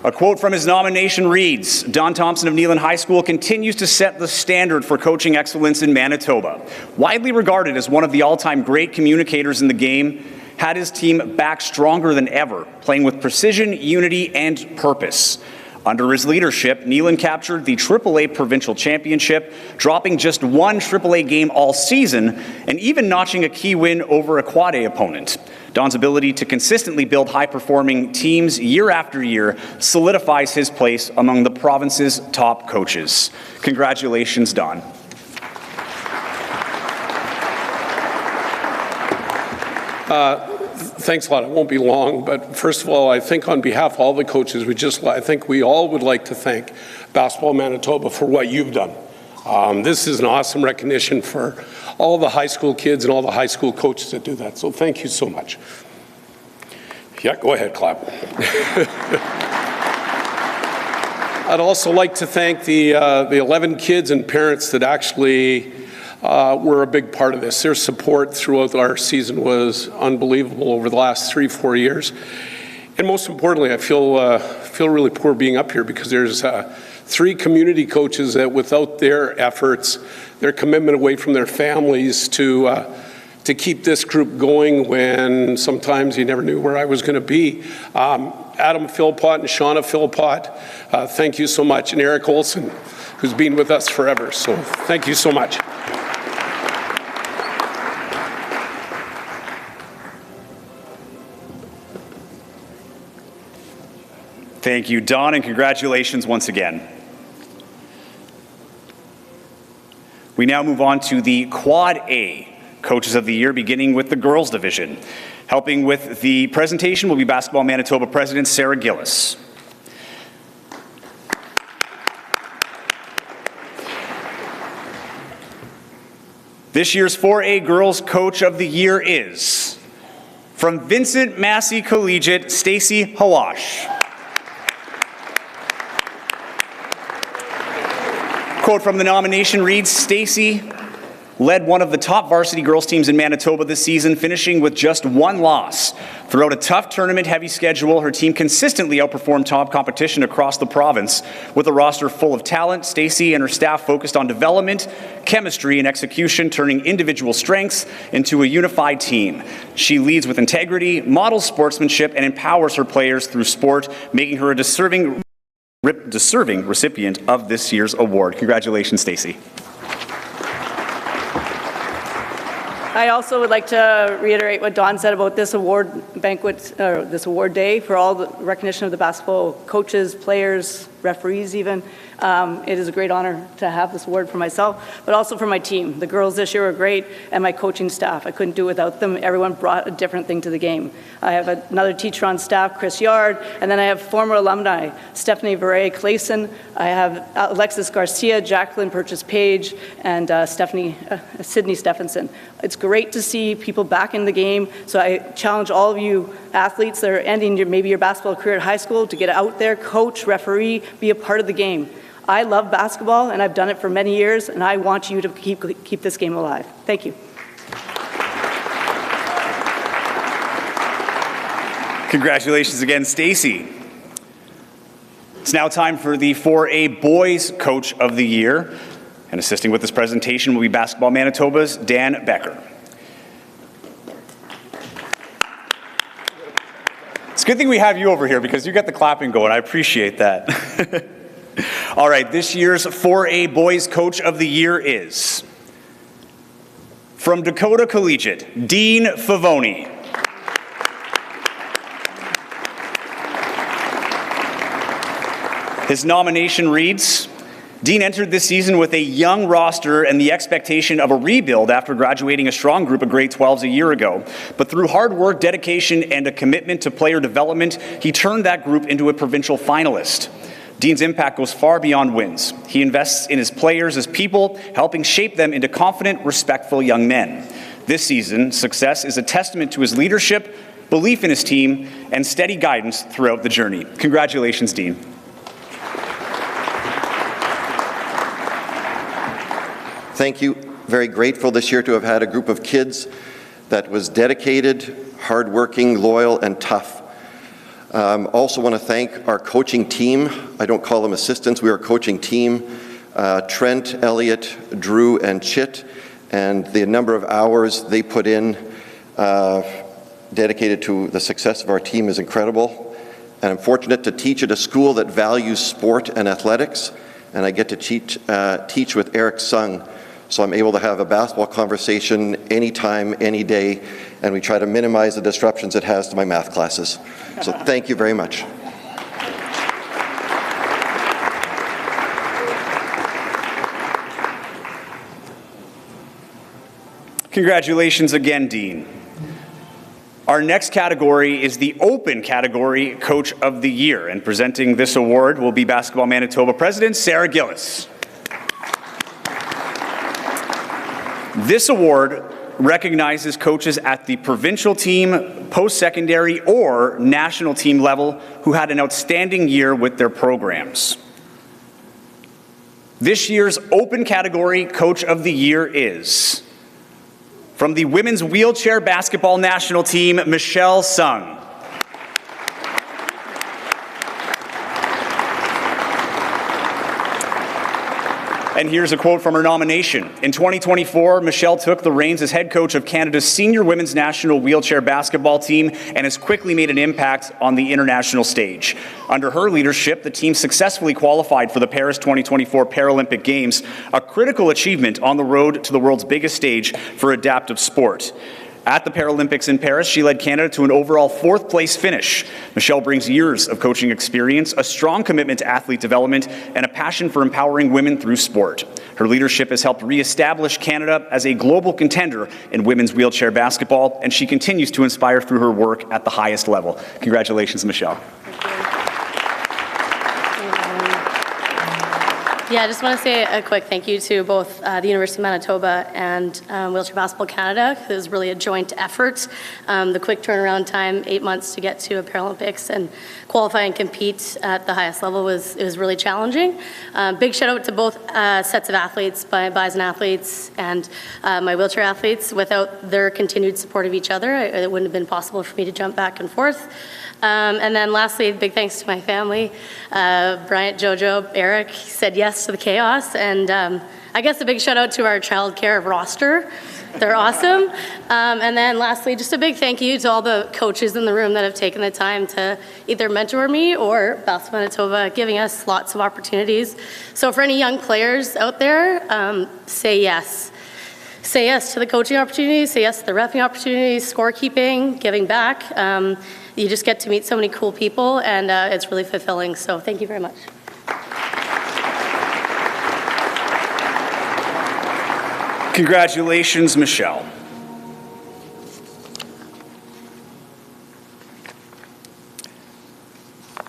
A quote from his nomination reads, Don Thompson of Neelan High School continues to set the standard for coaching excellence in Manitoba. Widely regarded as one of the all-time great communicators in the game, had his team back stronger than ever, playing with precision, unity, and purpose. Under his leadership, Neelan captured the AAA Provincial Championship, dropping just one AAA game all season, and even notching a key win over a Quad A opponent. Don's ability to consistently build high-performing teams year after year solidifies his place among the province's top coaches. Congratulations, Don. Thanks a lot. It won't be long, but first of all, I think on behalf of all the coaches, I think we all would like to thank Basketball Manitoba for what you've done. This is an awesome recognition for all the high school kids and all the high school coaches that do that. So thank you so much. Yeah, go ahead, clap. I'd also like to thank the 11 kids and parents that actually were a big part of this. Their support throughout our season was unbelievable over the last 3-4 years. And most importantly, I feel really poor being up here because there's 3 community coaches that without their efforts, their commitment away from their families to keep this group going when sometimes you never knew where I was going to be. Adam Philpott and Shauna Philpott, thank you so much. And Eric Olson, who's been with us forever. So thank you so much. Thank you, Don, and congratulations once again. We now move on to the Quad A Coaches of the Year, beginning with the girls division. Helping with the presentation will be Basketball Manitoba President Sarah Gillis. This year's 4A Girls Coach of the Year is from Vincent Massey Collegiate, Stacy Hawash. Quote from the nomination reads, Stacy led one of the top varsity girls teams in Manitoba this season, finishing with just one loss. Throughout a tough tournament-heavy schedule, her team consistently outperformed top competition across the province. With a roster full of talent, Stacy and her staff focused on development, chemistry, and execution, turning individual strengths into a unified team. She leads with integrity, models sportsmanship, and empowers her players through sport, making her a deserving recipient of this year's award. Congratulations, Stacy. I also would like to reiterate what Dawn said about this award banquet, or this award day, for all the recognition of the basketball coaches, players, referees even. It is a great honor to have this award for myself, but also for my team. The girls this year were great, and my coaching staff. I couldn't do it without them. Everyone brought a different thing to the game. I have another teacher on staff, Chris Yard, and then I have former alumni, Stephanie Veray Clayson. I have Alexis Garcia, Jacqueline Purchase-Page, and Sydney Stephenson. It's great to see people back in the game, so I challenge all of you athletes that are ending maybe your basketball career at high school to get out there, coach, referee, be a part of the game. I love basketball, and I've done it for many years, and I want you to keep this game alive. Thank you. Congratulations again, Stacy. It's now time for the 4A Boys Coach of the Year. And assisting with this presentation will be Basketball Manitoba's Dan Becker. It's a good thing we have you over here because you got the clapping going. I appreciate that. All right, this year's 4A Boys Coach of the Year is from Dakota Collegiate, Dean Favoni. His nomination reads, Dean entered this season with a young roster and the expectation of a rebuild after graduating a strong group of grade 12s a year ago. But through hard work, dedication, and a commitment to player development, he turned that group into a provincial finalist. Dean's impact goes far beyond wins. He invests in his players as people, helping shape them into confident, respectful young men. This season, success is a testament to his leadership, belief in his team, and steady guidance throughout the journey. Congratulations, Dean. Thank you. Very grateful this year to have had a group of kids that was dedicated, hardworking, loyal, and tough. Also want to thank our coaching team. I don't call them assistants, we are a coaching team. Trent, Elliot, Drew, and Chit, and the number of hours they put in dedicated to the success of our team is incredible. And I'm fortunate to teach at a school that values sport and athletics, and I get to teach with Eric Sung. So I'm able to have a basketball conversation anytime, any day, and we try to minimize the disruptions it has to my math classes. So thank you very much. Congratulations again, Dean. Our next category is the Open Category Coach of the Year, and presenting this award will be Basketball Manitoba President Sarah Gillis. This award recognizes coaches at the provincial team, post-secondary, or national team level who had an outstanding year with their programs. This year's Open Category Coach of the Year is from the women's wheelchair basketball national team, Michelle Sung. And here's a quote from her nomination. In 2024, Michelle took the reins as head coach of Canada's senior women's national wheelchair basketball team and has quickly made an impact on the international stage. Under her leadership, the team successfully qualified for the Paris 2024 Paralympic Games, a critical achievement on the road to the world's biggest stage for adaptive sport. At the Paralympics in Paris, she led Canada to an overall 4th place finish. Michelle brings years of coaching experience, a strong commitment to athlete development, and a passion for empowering women through sport. Her leadership has helped reestablish Canada as a global contender in women's wheelchair basketball, and she continues to inspire through her work at the highest level. Congratulations, Michelle. Yeah, I just want to say a quick thank you to both the University of Manitoba and Wheelchair Basketball Canada. It was really a joint effort. The quick turnaround time, 8 months to get to a Paralympics and qualify and compete at the highest level was really challenging. Big shout out to both sets of athletes, Bison athletes and my wheelchair athletes. Without their continued support of each other, it wouldn't have been possible for me to jump back and forth. And then lastly, big thanks to my family. Bryant, Jojo, Eric said yes to the chaos. And I guess a big shout out to our childcare roster. They're awesome. And then lastly, just a big thank you to all the coaches in the room that have taken the time to either mentor me or Basketball Manitoba, giving us lots of opportunities. So for any young players out there, say yes. say yes to the coaching opportunities, say yes to the reffing opportunities, scorekeeping, giving back. You just get to meet so many cool people, and it's really fulfilling. So thank you very much. Congratulations, Michelle.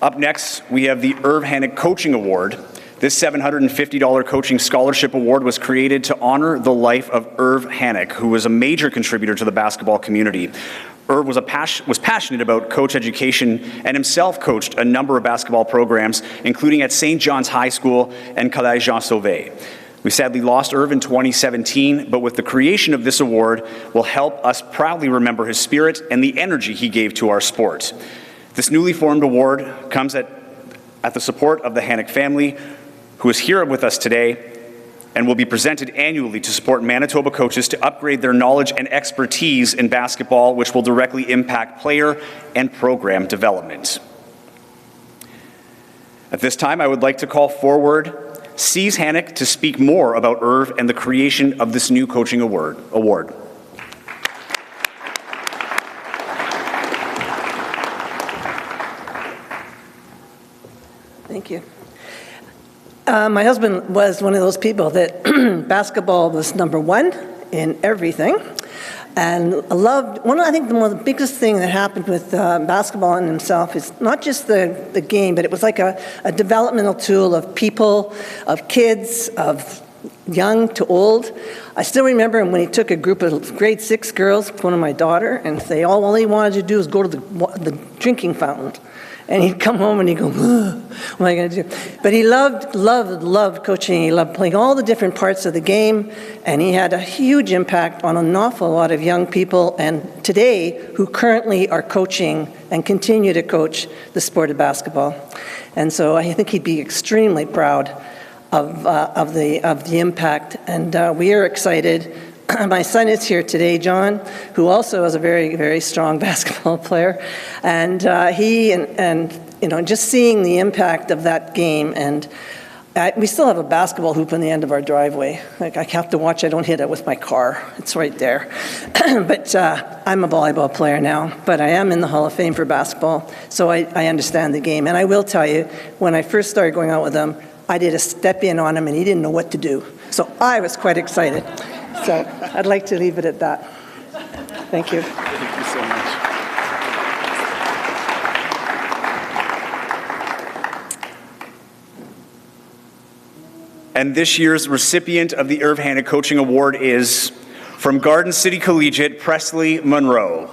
Up next, we have the Irv Hannock Coaching Award. This $750 coaching scholarship award was created to honor the life of Irv Hannock, who was a major contributor to the basketball community. Irv was passionate about coach education and himself coached a number of basketball programs, including at St. John's High School and Collège Jean Sauvé. We sadly lost Irv in 2017, but with the creation of this award will help us proudly remember his spirit and the energy he gave to our sport. This newly formed award comes at the support of the Hannock family, who is here with us today, and will be presented annually to support Manitoba coaches to upgrade their knowledge and expertise in basketball, which will directly impact player and program development. At this time, I would like to call forward Cease Hannock to speak more about Irv and the creation of this new coaching award. Thank you. My husband was one of those people that basketball was number one in everything. And I think one of the biggest thing that happened with basketball in himself is not just the game, but it was like a developmental tool of people, of kids, of young to old. I still remember when he took a group of grade 6 girls, one of my daughter, and all they wanted to do was go to the drinking fountain. And he'd come home and he'd go, what am I going to do? But he loved coaching. He loved playing all the different parts of the game. And he had a huge impact on an awful lot of young people, and today, who currently are coaching and continue to coach the sport of basketball. And so I think he'd be extremely proud of the impact. And we are excited. My son is here today, John, who also is a very, very strong basketball player, and just seeing the impact of that game. And we still have a basketball hoop in the end of our driveway. Like, I have to watch I don't hit it with my car. It's right there. But I'm a volleyball player now, but I am in the Hall of Fame for basketball, so I understand the game. And I will tell you, when I first started going out with him, I did a step in on him, and he didn't know what to do. So I was quite excited. So I'd like to leave it at that. Thank you. Thank you so much. And this year's recipient of the Irv Hannock Coaching Award is from Garden City Collegiate, Presley Monroe.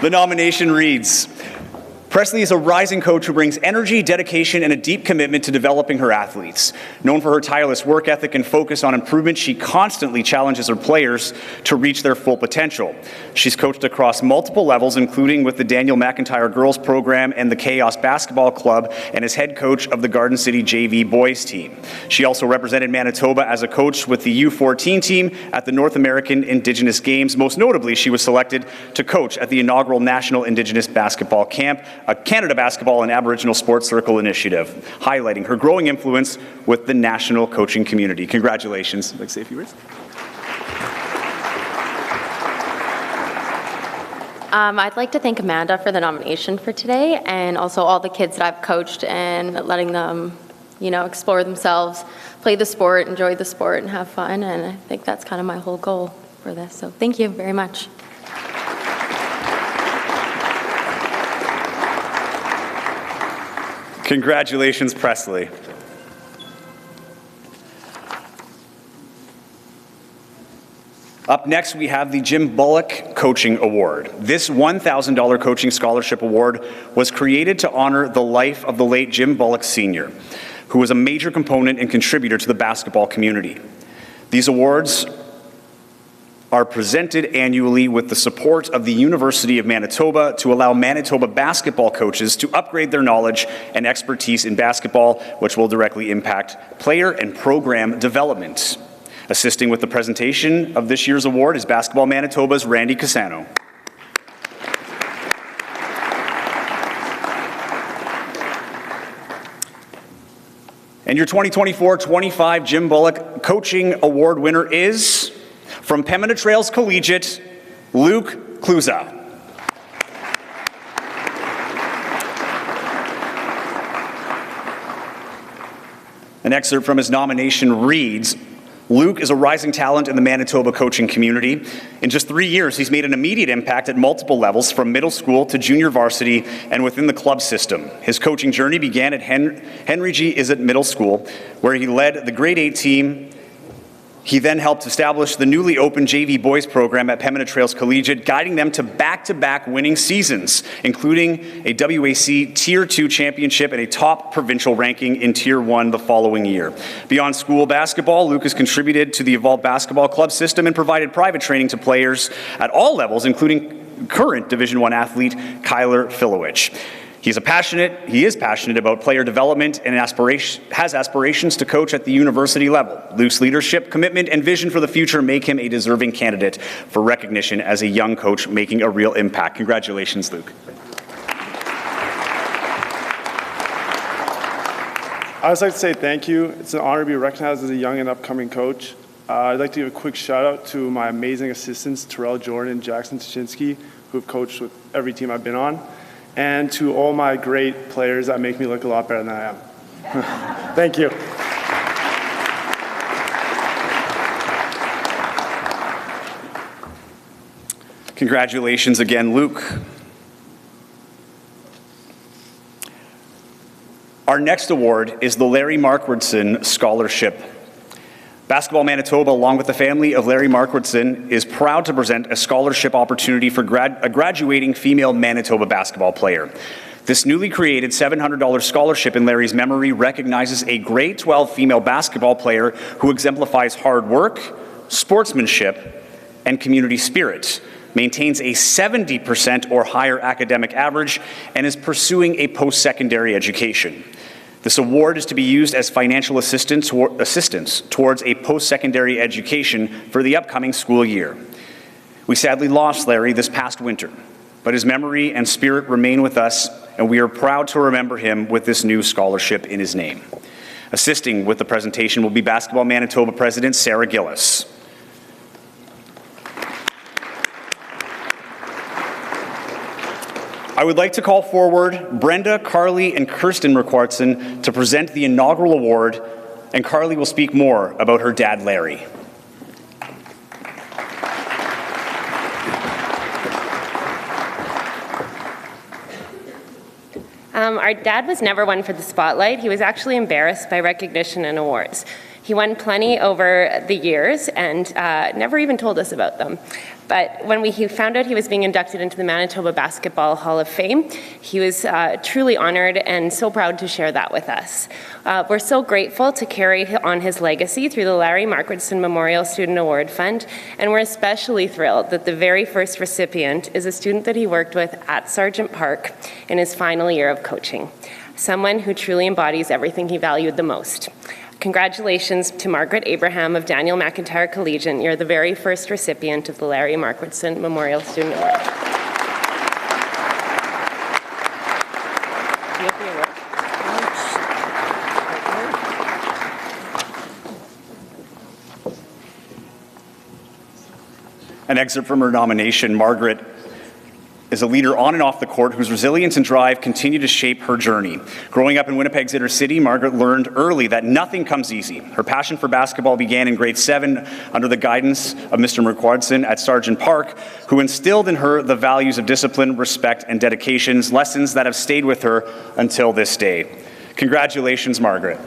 The nomination reads, Presley is a rising coach who brings energy, dedication, and a deep commitment to developing her athletes. Known for her tireless work ethic and focus on improvement, she constantly challenges her players to reach their full potential. She's coached across multiple levels, including with the Daniel McIntyre Girls Program and the Chaos Basketball Club, and is head coach of the Garden City JV Boys team. She also represented Manitoba as a coach with the U14 team at the North American Indigenous Games. Most notably, she was selected to coach at the inaugural National Indigenous Basketball Camp, a Canada Basketball and Aboriginal Sports Circle initiative, highlighting her growing influence with the national coaching community. Congratulations. I'd like to say a few words. I'd like to thank Amanda for the nomination for today, and also all the kids that I've coached and letting them, explore themselves, play the sport, enjoy the sport, and have fun. And I think that's kind of my whole goal for this. So thank you very much. Congratulations, Presley. Up next, we have the Jim Bullock Coaching Award. This $1,000 coaching scholarship award was created to honor the life of the late Jim Bullock Sr., who was a major component and contributor to the basketball community. These awards are presented annually with the support of the University of Manitoba to allow Manitoba basketball coaches to upgrade their knowledge and expertise in basketball, which will directly impact player and program development. Assisting with the presentation of this year's award is Basketball Manitoba's Randy Cassano. And your 2024-25 Jim Bullock Coaching Award winner is, from Pembina Trails Collegiate, Luke Kluza. An excerpt from his nomination reads, Luke is a rising talent in the Manitoba coaching community. In just 3 years, he's made an immediate impact at multiple levels, from middle school to junior varsity and within the club system. His coaching journey began at Henry G. Izzet Middle School, where he led the grade 8 team. He then helped establish the newly opened JV boys program at Pembina Trails Collegiate, guiding them to back-to-back winning seasons, including a WAC Tier 2 championship and a top provincial ranking in Tier 1 the following year. Beyond school basketball, Luke has contributed to the Evolved Basketball Club system and provided private training to players at all levels, including current Division I athlete Kyler Filowich. He is passionate about player development and has aspirations to coach at the university level. Luke's leadership, commitment, and vision for the future make him a deserving candidate for recognition as a young coach making a real impact. Congratulations, Luke. I'd just like to say thank you. It's an honor to be recognized as a young and upcoming coach. I'd like to give a quick shout out to my amazing assistants, Terrell Jordan and Jackson Tuchinski, who have coached with every team I've been on, and to all my great players that make me look a lot better than I am. Thank you. Congratulations again, Luke. Our next award is the Larry Markwardson Scholarship. Basketball Manitoba, along with the family of Larry Markwardson, is proud to present a scholarship opportunity for a graduating female Manitoba basketball player. This newly created $700 scholarship in Larry's memory recognizes a grade 12 female basketball player who exemplifies hard work, sportsmanship, and community spirit, maintains a 70% or higher academic average, and is pursuing a post-secondary education. This award is to be used as financial assistance towards a post-secondary education for the upcoming school year. We sadly lost Larry this past winter, but his memory and spirit remain with us, and we are proud to remember him with this new scholarship in his name. Assisting with the presentation will be Basketball Manitoba President Sarah Gillis. I would like to call forward Brenda, Carly, and Kirsten Markwardson to present the inaugural award, and Carly will speak more about her dad, Larry. Our dad was never one for the spotlight. He was actually embarrassed by recognition and awards. He won plenty over the years and never even told us about them. But when he found out he was being inducted into the Manitoba Basketball Hall of Fame, he was truly honored and so proud to share that with us. We're so grateful to carry on his legacy through the Larry Markwardson Memorial Student Award Fund, and we're especially thrilled that the very first recipient is a student that he worked with at Sargent Park in his final year of coaching, someone who truly embodies everything he valued the most. Congratulations to Margaret Abraham of Daniel McIntyre Collegiate. You're the very first recipient of the Larry Markwardson Memorial Student Award. An excerpt from her nomination, Margaret is a leader on and off the court whose resilience and drive continue to shape her journey. Growing up in Winnipeg's inner city, Margaret learned early that nothing comes easy. Her passion for basketball began in grade 7 under the guidance of Mr. Markwardson at Sargent Park, who instilled in her the values of discipline, respect, and dedications, lessons that have stayed with her until this day. Congratulations, Margaret.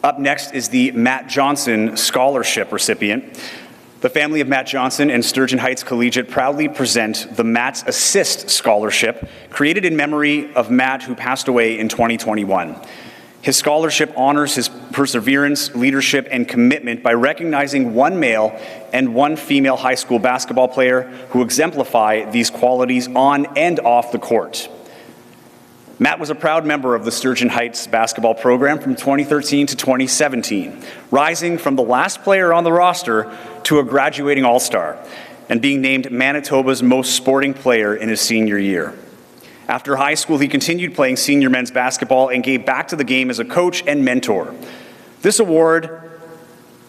Up next is the Matt Johnson Scholarship recipient. The family of Matt Johnson and Sturgeon Heights Collegiate proudly present the Matt's Assist Scholarship, created in memory of Matt, who passed away in 2021. His scholarship honors his perseverance, leadership, and commitment by recognizing one male and one female high school basketball player who exemplify these qualities on and off the court. Matt was a proud member of the Sturgeon Heights basketball program from 2013 to 2017, rising from the last player on the roster to a graduating All-Star and being named Manitoba's most sporting player in his senior year. After high school, he continued playing senior men's basketball and gave back to the game as a coach and mentor. This award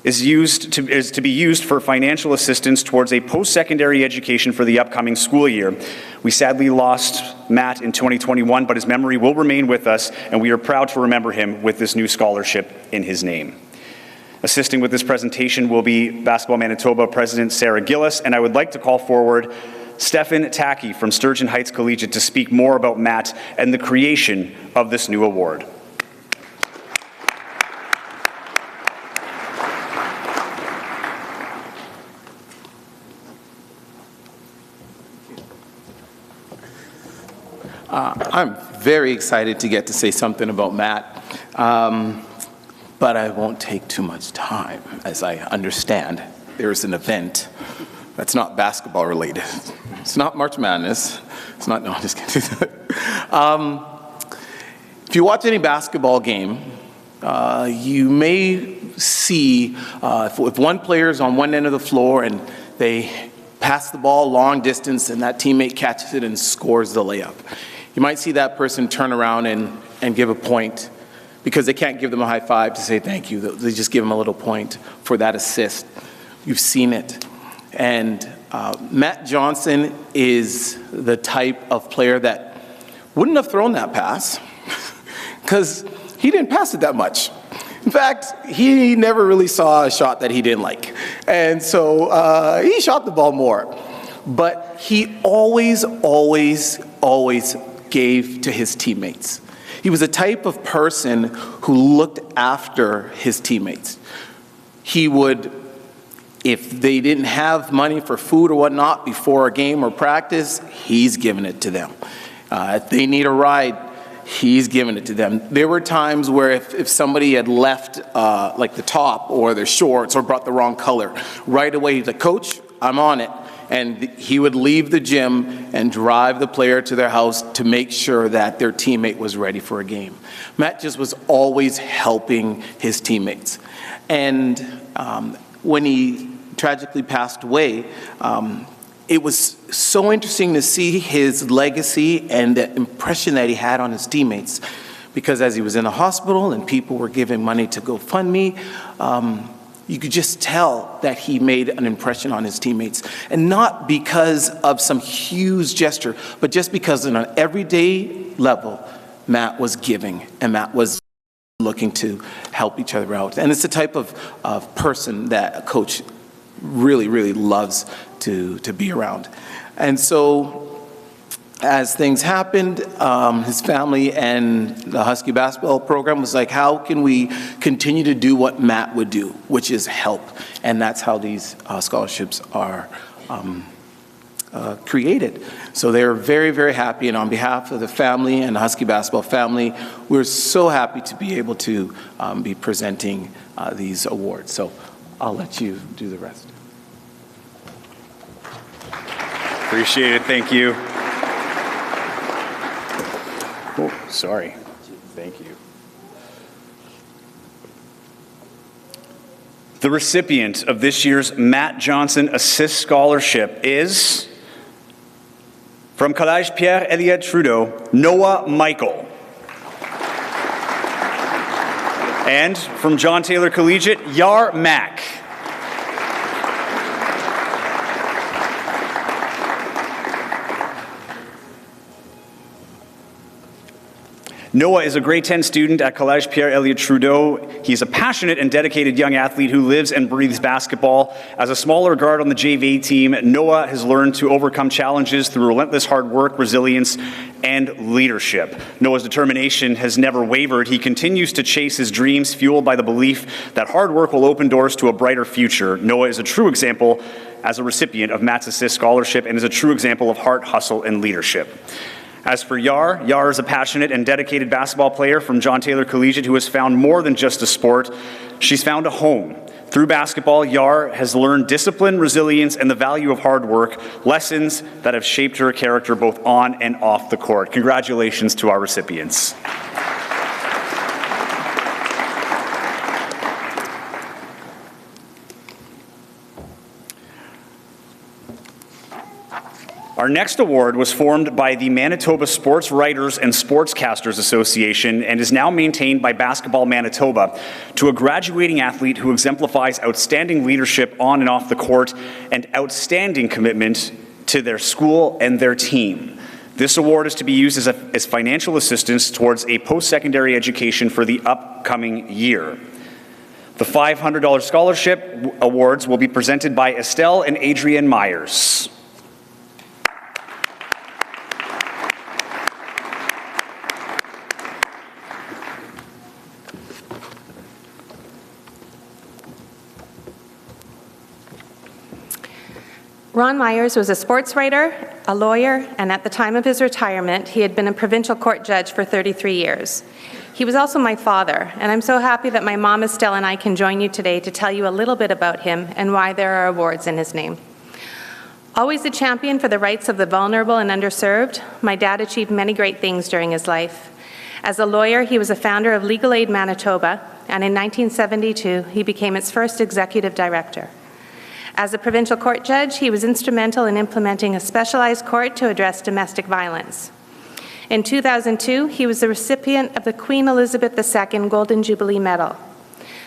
is to be used for financial assistance towards a post-secondary education for the upcoming school year. We sadly lost Matt in 2021, but his memory will remain with us, and we are proud to remember him with this new scholarship in his name. Assisting with this presentation will be Basketball Manitoba President Sarah Gillis, and I would like to call forward Stefan Tacky from Sturgeon Heights Collegiate to speak more about Matt and the creation of this new award. I'm very excited to get to say something about Matt, but I won't take too much time. As I understand, there's an event that's not basketball related. It's not March Madness. It's not, no, I'm just kidding. If you watch any basketball game, you may see if one player is on one end of the floor and they pass the ball long distance and that teammate catches it and scores the layup. You might see that person turn around and give a point because they can't give them a high five to say thank you. They just give them a little point for that assist. You've seen it. And Matt Johnson is the type of player that wouldn't have thrown that pass because he didn't pass it that much. In fact, he never really saw a shot that he didn't like. And so he shot the ball more. But he always gave to his teammates. He was a type of person who looked after his teammates. He would, if they didn't have money for food or whatnot before a game or practice, he's giving it to them. If they need a ride, he's giving it to them. There were times where if somebody had left like the top or their shorts or brought the wrong color, right away he's like, "Coach, I'm on it." And he would leave the gym and drive the player to their house to make sure that their teammate was ready for a game. Matt just was always helping his teammates. And when he tragically passed away, it was so interesting to see his legacy and the impression that he had on his teammates. Because as he was in the hospital and people were giving money to GoFundMe, you could just tell that he made an impression on his teammates. And not because of some huge gesture, but just because on an everyday level, Matt was giving and Matt was looking to help each other out. And it's the type of person that a coach really loves to be around. And so as things happened, his family and the Husky basketball program was like, how can we continue to do what Matt would do, which is help? And that's how these scholarships are created. So they're very happy, and on behalf of the family and the Husky basketball family, we're so happy to be able to be presenting these awards. So I'll let you do the rest. Appreciate it, thank you. Oh, sorry. Thank you. The recipient of this year's Matt Johnson Assist Scholarship is, from Collège Pierre-Elliott Trudeau, Noah Michael. And from John Taylor Collegiate, Yar Mack. Noah is a grade 10 student at Collège Pierre-Elliott Trudeau. He's a passionate and dedicated young athlete who lives and breathes basketball. As a smaller guard on the JV team, Noah has learned to overcome challenges through relentless hard work, resilience, and leadership. Noah's determination has never wavered. He continues to chase his dreams, fueled by the belief that hard work will open doors to a brighter future. Noah is a true example as a recipient of Matt's Assist Scholarship and is a true example of heart, hustle, and leadership. As for Yar is a passionate and dedicated basketball player from John Taylor Collegiate who has found more than just a sport. She's found a home. Through basketball, Yar has learned discipline, resilience, and the value of hard work, lessons that have shaped her character both on and off the court. Congratulations to our recipients. Our next award was formed by the Manitoba Sports Writers and Sportscasters Association and is now maintained by Basketball Manitoba to a graduating athlete who exemplifies outstanding leadership on and off the court and outstanding commitment to their school and their team. This award is to be used as financial assistance towards a post-secondary education for the upcoming year. The $500 scholarship awards will be presented by Estelle and Adrienne Myers. Ron Myers was a sports writer, a lawyer, and at the time of his retirement, he had been a provincial court judge for 33 years. He was also my father, and I'm so happy that my mom Estelle and I can join you today to tell you a little bit about him and why there are awards in his name. Always a champion for the rights of the vulnerable and underserved, my dad achieved many great things during his life. As a lawyer, he was a founder of Legal Aid Manitoba, and in 1972, he became its first executive director. As a provincial court judge, he was instrumental in implementing a specialized court to address domestic violence. In 2002, he was the recipient of the Queen Elizabeth II Golden Jubilee Medal.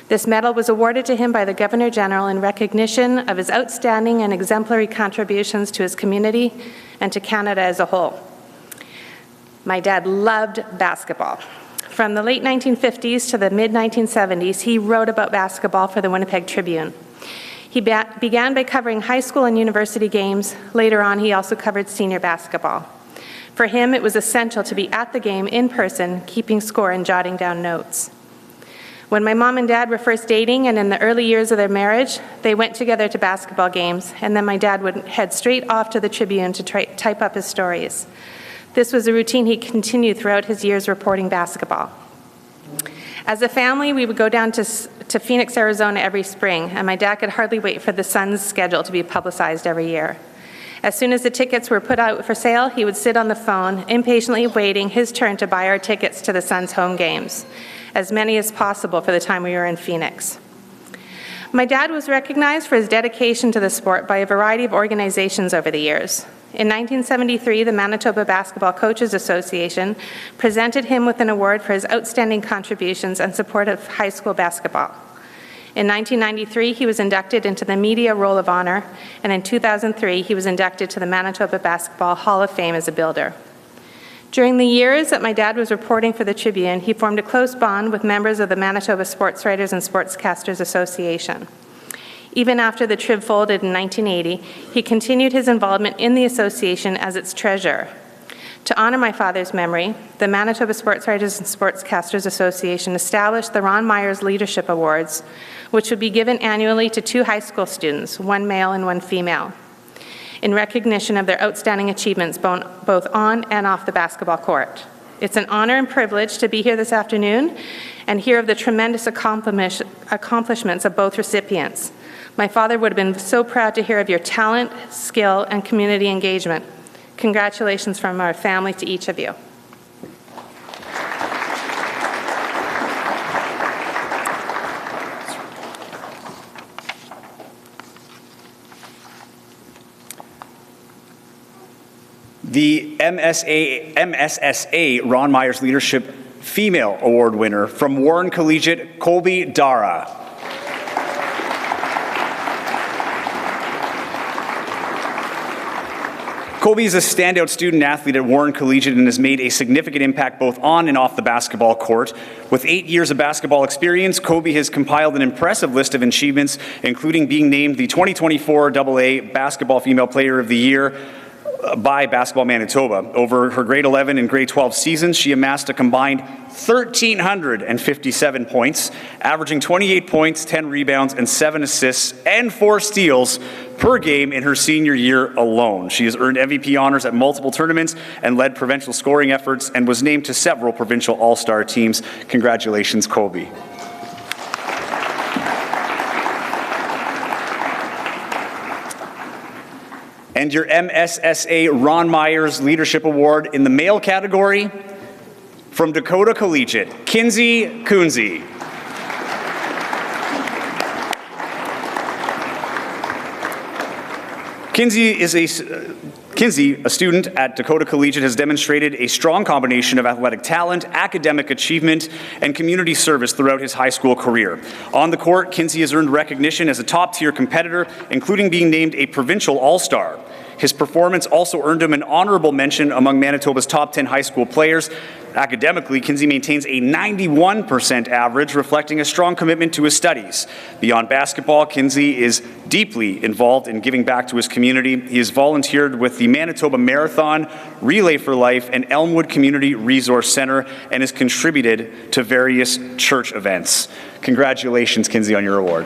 This medal was awarded to him by the Governor General in recognition of his outstanding and exemplary contributions to his community and to Canada as a whole. My dad loved basketball. From the late 1950s to the mid-1970s, he wrote about basketball for the Winnipeg Tribune. He began by covering high school and university games. Later on, he also covered senior basketball. For him, it was essential to be at the game in person, keeping score and jotting down notes. When my mom and dad were first dating and in the early years of their marriage, they went together to basketball games, and then my dad would head straight off to the Tribune to type up his stories. This was a routine he continued throughout his years reporting basketball. As a family, we would go down to Phoenix, Arizona every spring, and my dad could hardly wait for the Suns' schedule to be publicized every year. As soon as the tickets were put out for sale, he would sit on the phone, impatiently waiting his turn to buy our tickets to the Suns' home games, as many as possible for the time we were in Phoenix. My dad was recognized for his dedication to the sport by a variety of organizations over the years. In 1973, the Manitoba Basketball Coaches Association presented him with an award for his outstanding contributions and support of high school basketball. In 1993, he was inducted into the Media Roll of Honor, and in 2003, he was inducted to the Manitoba Basketball Hall of Fame as a builder. During the years that my dad was reporting for the Tribune, he formed a close bond with members of the Manitoba Sports Writers and Sportscasters Association. Even after the Trib folded in 1980, he continued his involvement in the association as its treasurer. To honor my father's memory, the Manitoba Sports Writers and Sportscasters Association established the Ron Myers Leadership Awards, which would be given annually to 2 high school students, 1 male and 1 female, in recognition of their outstanding achievements both on and off the basketball court. It's an honor and privilege to be here this afternoon and hear of the tremendous accomplishments of both recipients. My father would have been so proud to hear of your talent, skill, and community engagement. Congratulations from our family to each of you. The MSSA Ron Myers Leadership Female Award winner from Warren Collegiate, Colby Dara. Colby is a standout student athlete at Warren Collegiate and has made a significant impact both on and off the basketball court. With 8 years of basketball experience, Colby has compiled an impressive list of achievements, including being named the 2024 AA Basketball Female Player of the Year by Basketball Manitoba. Over her grade 11 and grade 12 seasons, she amassed a combined 1,357 points, averaging 28 points, 10 rebounds, and 7 assists, and 4 steals per game in her senior year alone. She has earned MVP honors at multiple tournaments and led provincial scoring efforts and was named to several provincial all-star teams. Congratulations, Colby. And your MSSA Ron Myers Leadership Award in the male category from Dakota Collegiate, Kinsey Kunze. Kinsey, a student at Dakota Collegiate, has demonstrated a strong combination of athletic talent, academic achievement, and community service throughout his high school career. On the court, Kinsey has earned recognition as a top-tier competitor, including being named a provincial all-star. His performance also earned him an honorable mention among Manitoba's top 10 high school players. Academically, Kinsey maintains a 91% average, reflecting a strong commitment to his studies. Beyond basketball, Kinsey is deeply involved in giving back to his community. He has volunteered with the Manitoba Marathon, Relay for Life, and Elmwood Community Resource Center, and has contributed to various church events. Congratulations, Kinsey, on your award.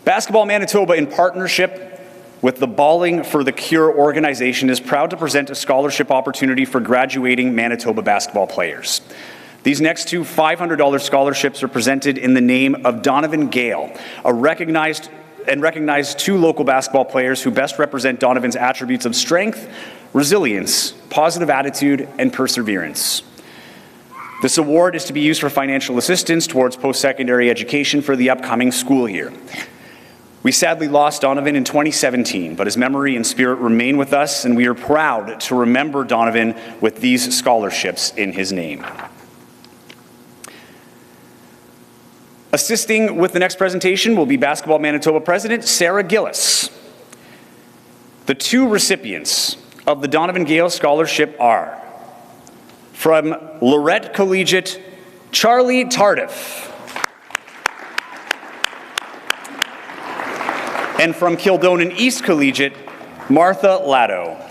Basketball Manitoba, in partnership with the Balling for the Cure organization, is proud to present a scholarship opportunity for graduating Manitoba basketball players. These next two $500 scholarships are presented in the name of Donovan Gale, a recognized two local basketball players who best represent Donovan's attributes of strength, resilience, positive attitude, and perseverance. This award is to be used for financial assistance towards post-secondary education for the upcoming school year. We sadly lost Donovan in 2017, but his memory and spirit remain with us, and we are proud to remember Donovan with these scholarships in his name. Assisting with the next presentation will be Basketball Manitoba President Sarah Gillis. The two recipients of the Donovan Gale Scholarship are from Lorette Collegiate, Charlie Tardif. And from Kildonan East Collegiate, Martha Latto.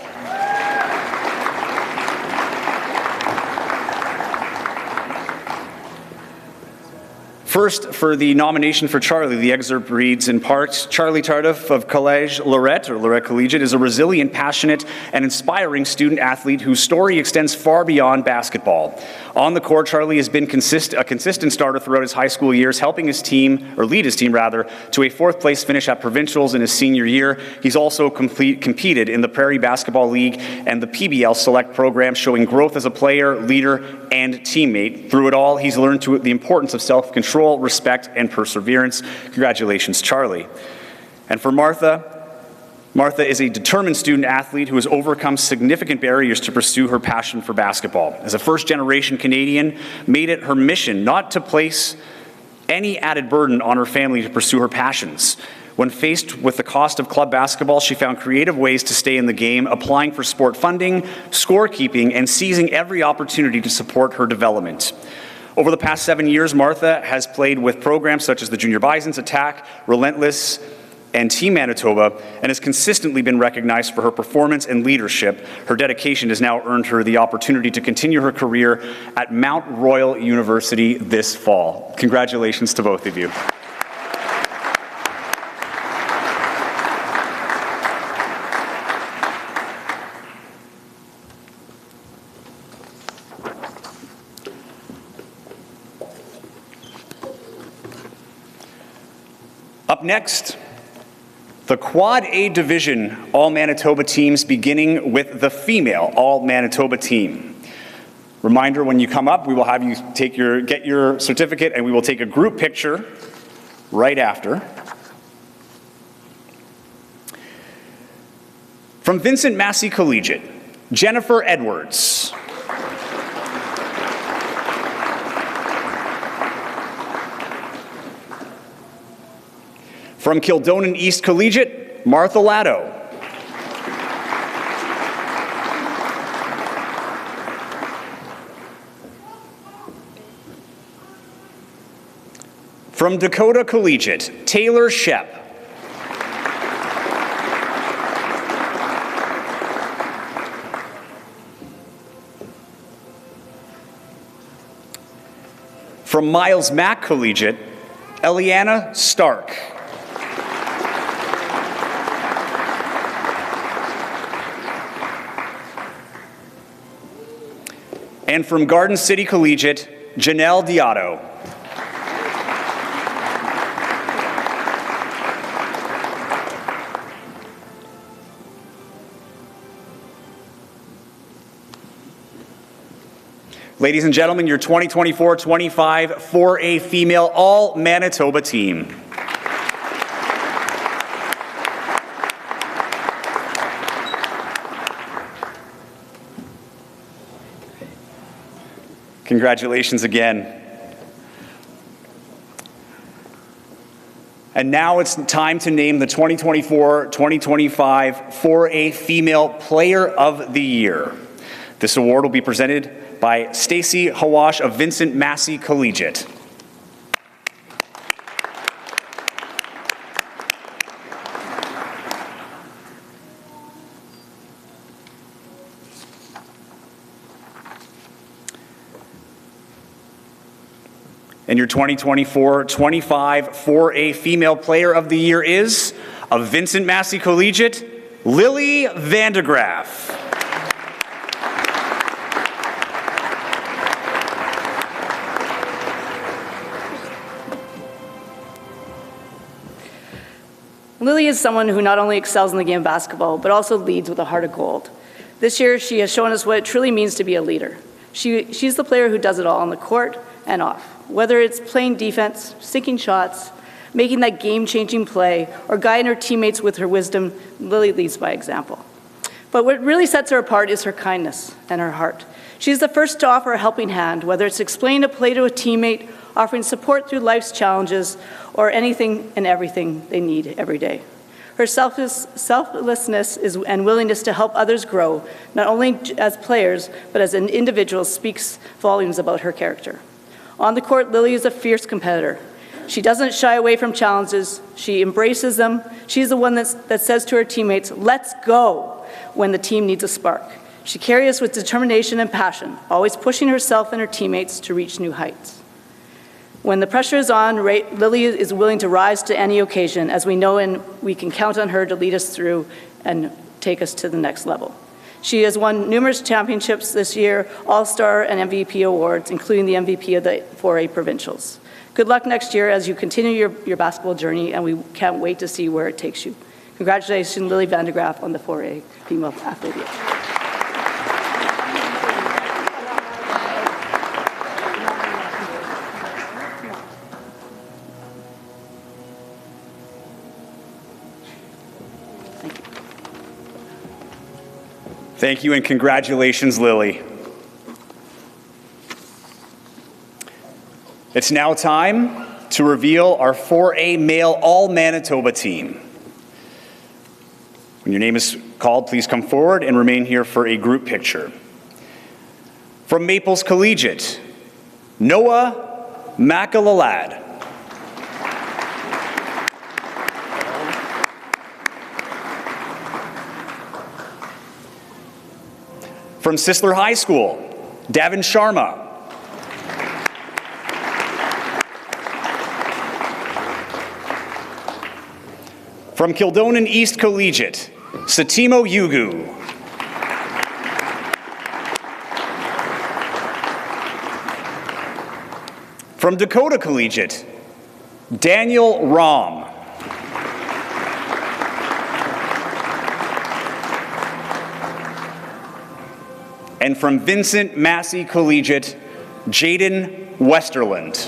First, for the nomination for Charlie, the excerpt reads in part, Charlie Tardif of Collège Lorette, or Lorette Collegiate, is a resilient, passionate, and inspiring student athlete whose story extends far beyond basketball. On the court, Charlie has been a consistent starter throughout his high school years, helping his team, or lead his team rather, to a fourth place finish at provincials in his senior year. He's also competed in the Prairie Basketball League and the PBL Select program, showing growth as a player, leader, and teammate. Through it all, he's learned the importance of self-control, respect, and perseverance. Congratulations, Charlie. And for Martha, Martha is a determined student athlete who has overcome significant barriers to pursue her passion for basketball. As a first-generation Canadian, made it her mission not to place any added burden on her family to pursue her passions. When faced with the cost of club basketball, she found creative ways to stay in the game, applying for sport funding, scorekeeping, and seizing every opportunity to support her development. Over the past 7 years, Martha has played with programs such as the Junior Bisons, Attack, Relentless, and Team Manitoba, and has consistently been recognized for her performance and leadership. Her dedication has now earned her the opportunity to continue her career at Mount Royal University this fall. Congratulations to both of you. Up next, the Quad A Division All-Manitoba teams, beginning with the female All-Manitoba team. Reminder, when you come up, we will have you get your certificate, and we will take a group picture right after. From Vincent Massey Collegiate, Jennifer Edwards. From Kildonan East Collegiate, Martha Latto. From Dakota Collegiate, Taylor Shep. From Miles Mack Collegiate, Eliana Stark. And from Garden City Collegiate, Janelle Diotto. Ladies and gentlemen, your 2024-25 4A female All-Manitoba team. Congratulations again. And now it's time to name the 2024-2025 4A Female Player of the Year. This award will be presented by Stacy Hawash of Vincent Massey Collegiate. And your 2024-25 4A Female Player of the Year is, of Vincent Massey Collegiate, Lily Vandegraff. Lily is someone who not only excels in the game of basketball, but also leads with a heart of gold. This year, she has shown us what it truly means to be a leader. She's the player who does it all on the court and off. Whether it's playing defense, sinking shots, making that game-changing play, or guiding her teammates with her wisdom, Lily leads by example. But what really sets her apart is her kindness and her heart. She's the first to offer a helping hand, whether it's explaining a play to a teammate, offering support through life's challenges, or anything and everything they need every day. Her selflessness and willingness to help others grow, not only as players, but as an individual, speaks volumes about her character. On the court, Lily is a fierce competitor. She doesn't shy away from challenges. She embraces them. She's the one that says to her teammates, "Let's go," when the team needs a spark. She carries us with determination and passion, always pushing herself and her teammates to reach new heights. When the pressure is on, Lily is willing to rise to any occasion, as we know and we can count on her to lead us through and take us to the next level. She has won numerous championships this year, All-Star and MVP awards, including the MVP of the 4A Provincials. Good luck next year as you continue your basketball journey, and we can't wait to see where it takes you. Congratulations, Lily Vandegraff, on the 4A Female Athlete of the Year. Thank you and congratulations, Lily. It's now time to reveal our 4A Male All-Manitoba team. When your name is called, please come forward and remain here for a group picture. From Maples Collegiate, Noah Macalalad. From Sisler High School, Davin Sharma. From Kildonan East Collegiate, Satimo Yugu. From Dakota Collegiate, Daniel Rom. And from Vincent Massey Collegiate, Jaden Westerland.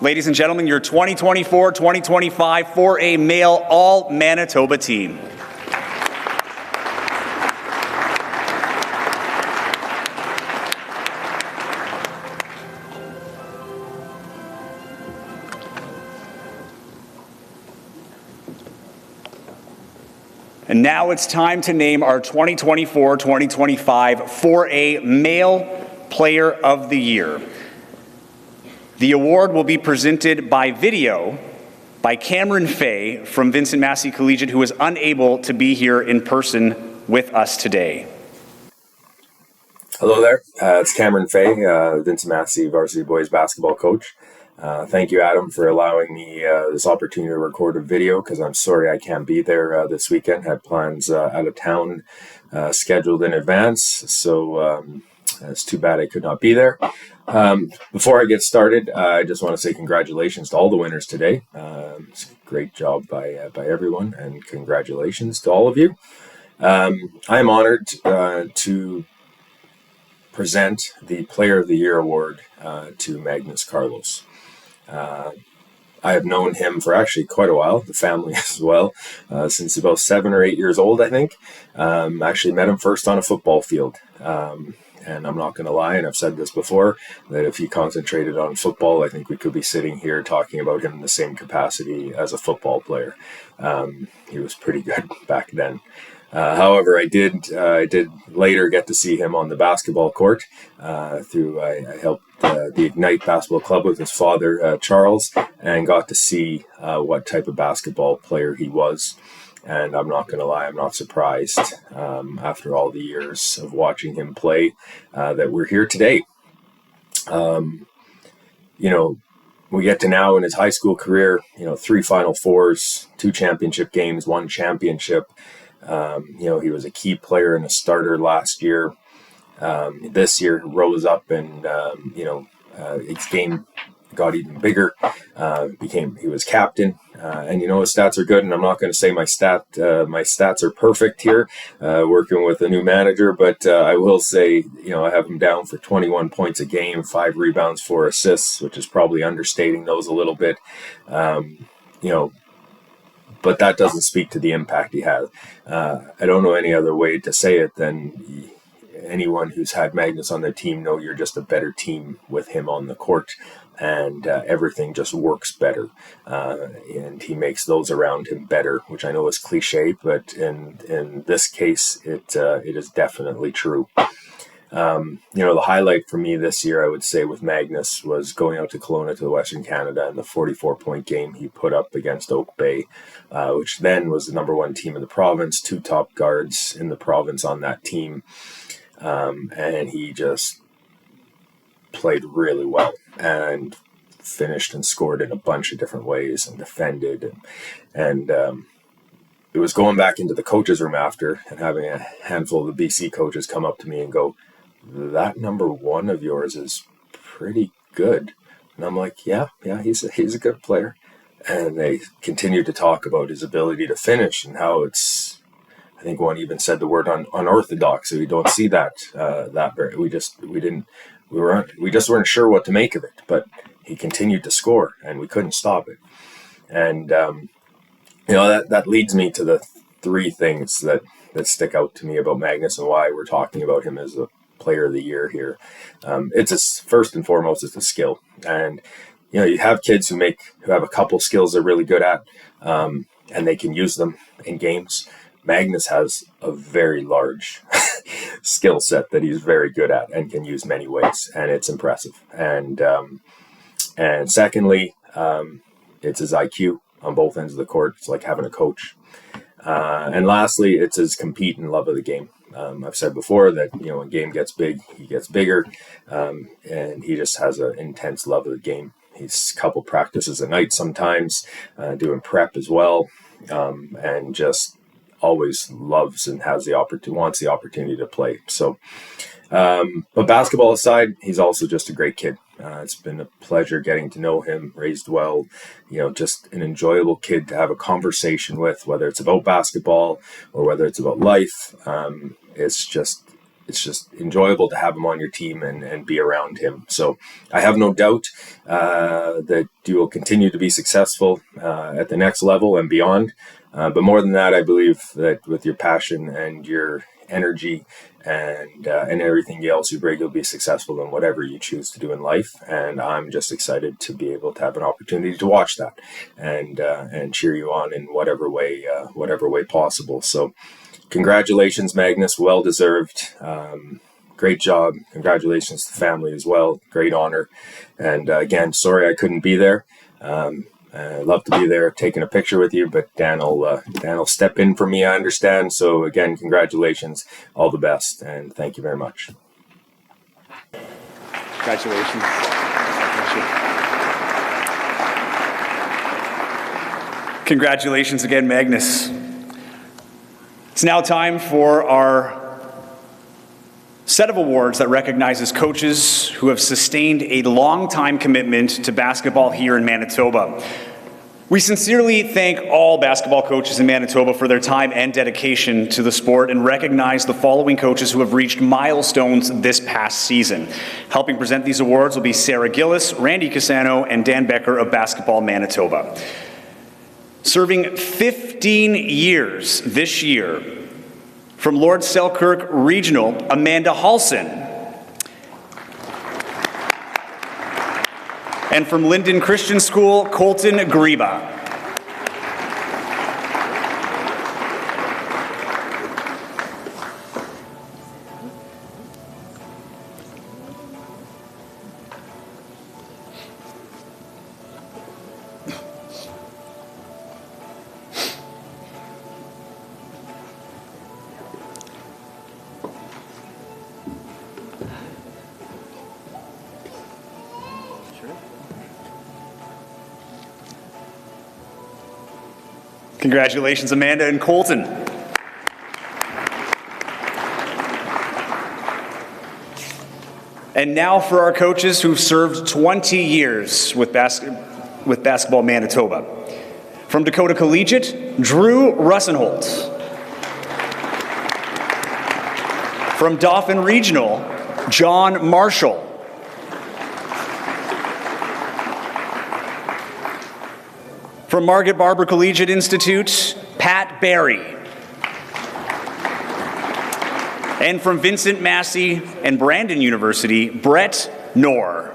Ladies and gentlemen, your 2024-2025 4A Male All-Manitoba team. And now it's time to name our 2024-2025 4A Male Player of the Year. The award will be presented by video by Cameron Fay from Vincent Massey Collegiate, who is unable to be here in person with us today. Hello there, it's Cameron Fay, Vincent Massey varsity boys basketball coach. Thank you, Adam, for allowing me this opportunity to record a video, because I'm sorry I can't be there this weekend. Had plans out of town scheduled in advance, so it's too bad I could not be there. Before I get started, I just want to say congratulations to all the winners today. It's a great job by everyone, and congratulations to all of you. I am honored to present the Player of the Year award to Magnus Carlos. I have known him for actually quite a while, the family as well, since about 7 or 8 years old, I think. Actually met him first on a football field. And I'm not going to lie, and I've said this before, that if he concentrated on football, I think we could be sitting here talking about him in the same capacity as a football player. He was pretty good back then. However, I did later get to see him on the basketball court. I helped the Ignite Basketball Club with his father, Charles, and got to see what type of basketball player he was. And I'm not going to lie, I'm not surprised after all the years of watching him play that we're here today. We get to now in his high school career, 3 Final Fours, 2 championship games, 1 championship. He was a key player and a starter last year. This year rose up and, his game got even bigger. He was captain, and his stats are good. And I'm not going to say my stats are perfect here, working with a new manager, but I will say, I have him down for 21 points a game, 5 rebounds, 4 assists, which is probably understating those a little bit. But that doesn't speak to the impact he has. I don't know any other way to say it than anyone who's had Magnus on their team know you're just a better team with him on the court, and everything just works better. And he makes those around him better, which I know is cliche, but in this case, it is definitely true. The highlight for me this year, I would say, with Magnus was going out to Kelowna to Western Canada and the 44-point game he put up against Oak Bay, which then was the #1 team in the province, 2 top guards in the province on that team. And he just played really well and finished and scored in a bunch of different ways and defended. And it was going back into the coaches' room after and having a handful of the BC coaches come up to me and go, "That #1 of yours is pretty good." And I'm like, yeah, he's a good player. And they continued to talk about his ability to finish and how I think one even said the word unorthodox. So we don't see that very. We just weren't sure what to make of it. But he continued to score, and we couldn't stop it. And that leads me to the 3 things that stick out to me about Magnus and why we're talking about him as a Player of the Year here. First and foremost, it's the skill. And you have kids who have a couple skills they're really good at, and they can use them in games. Magnus has a very large skill set that he's very good at and can use many ways, and it's impressive. And secondly, it's his IQ on both ends of the court. It's like having a coach. And lastly, it's his compete and love of the game. I've said before that when game gets big, he gets bigger, and he just has an intense love of the game. He's a couple practices a night sometimes, doing prep as well, and just always loves and wants the opportunity to play. So, but basketball aside, he's also just a great kid. It's been a pleasure getting to know him, raised well, just an enjoyable kid to have a conversation with, whether it's about basketball or whether it's about life. It's just enjoyable to have him on your team and be around him. So I have no doubt that you will continue to be successful at the next level and beyond. But more than that, I believe that with your passion and your energy and everything else you bring, you'll be successful in whatever you choose to do in life. And I'm just excited to be able to have an opportunity to watch that and cheer you on in whatever way possible. So congratulations, Magnus. Well deserved. Great job. Congratulations to the family as well. Great honor. And again, sorry I couldn't be there. I'd love to be there taking a picture with you, but Dan will step in for me, I understand. So again, congratulations, all the best, and thank you very much. Congratulations. Thank you. Congratulations again, Magnus. It's now time for our set of awards that recognizes coaches who have sustained a long-time commitment to basketball here in Manitoba. We sincerely thank all basketball coaches in Manitoba for their time and dedication to the sport and recognize the following coaches who have reached milestones this past season. Helping present these awards will be Sarah Gillis, Randy Cassano, and Dan Becker of Basketball Manitoba. Serving 15 years this year, from Lord Selkirk Regional, Amanda Halson. And from Linden Christian School, Colton Greba. Congratulations, Amanda and Colton. And now for our coaches who've served 20 years with Basketball Manitoba. From Dakota Collegiate, Drew Russenholt. From Dauphin Regional, John Marshall. From Margaret Barber Collegiate Institute, Pat Barry. And from Vincent Massey and Brandon University, Brett Knorr.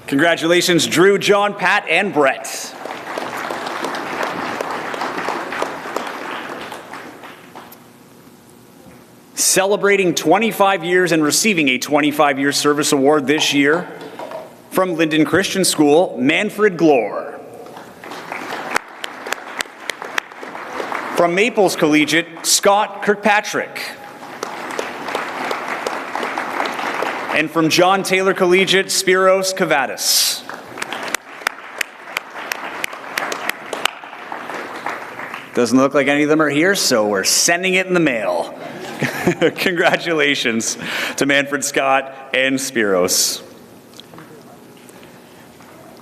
Congratulations, Drew, John, Pat, and Brett. Celebrating 25 years and receiving a 25-year service award this year from Linden Christian School, Manfred Glore. From Maples Collegiate, Scott Kirkpatrick. And from John Taylor Collegiate, Spiros Kavadas. Doesn't look like any of them are here, so we're sending it in the mail. Congratulations to Manfred, Scott, and Spiros.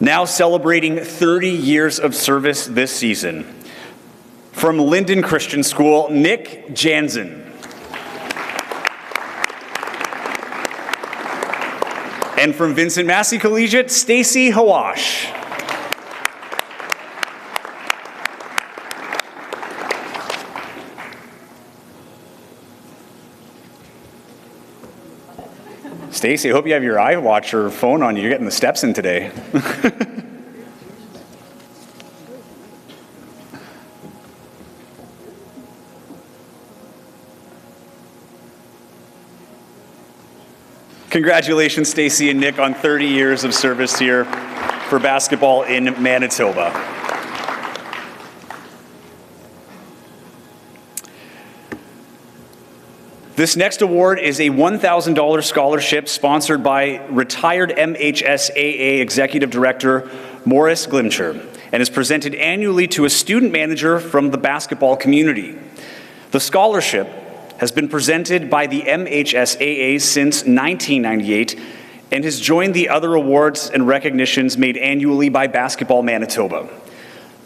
Now celebrating 30 years of service this season. From Linden Christian School, Nick Jansen. And from Vincent Massey Collegiate, Stacy Hawash. Stacy, I hope you have your iWatch or phone on you. You're getting the steps in today. Congratulations, Stacy and Nick, on 30 years of service here for basketball in Manitoba. This next award is a $1,000 scholarship sponsored by retired MHSAA Executive Director Morris Glimcher and is presented annually to a student manager from the basketball community. The scholarship has been presented by the MHSAA since 1998 and has joined the other awards and recognitions made annually by Basketball Manitoba.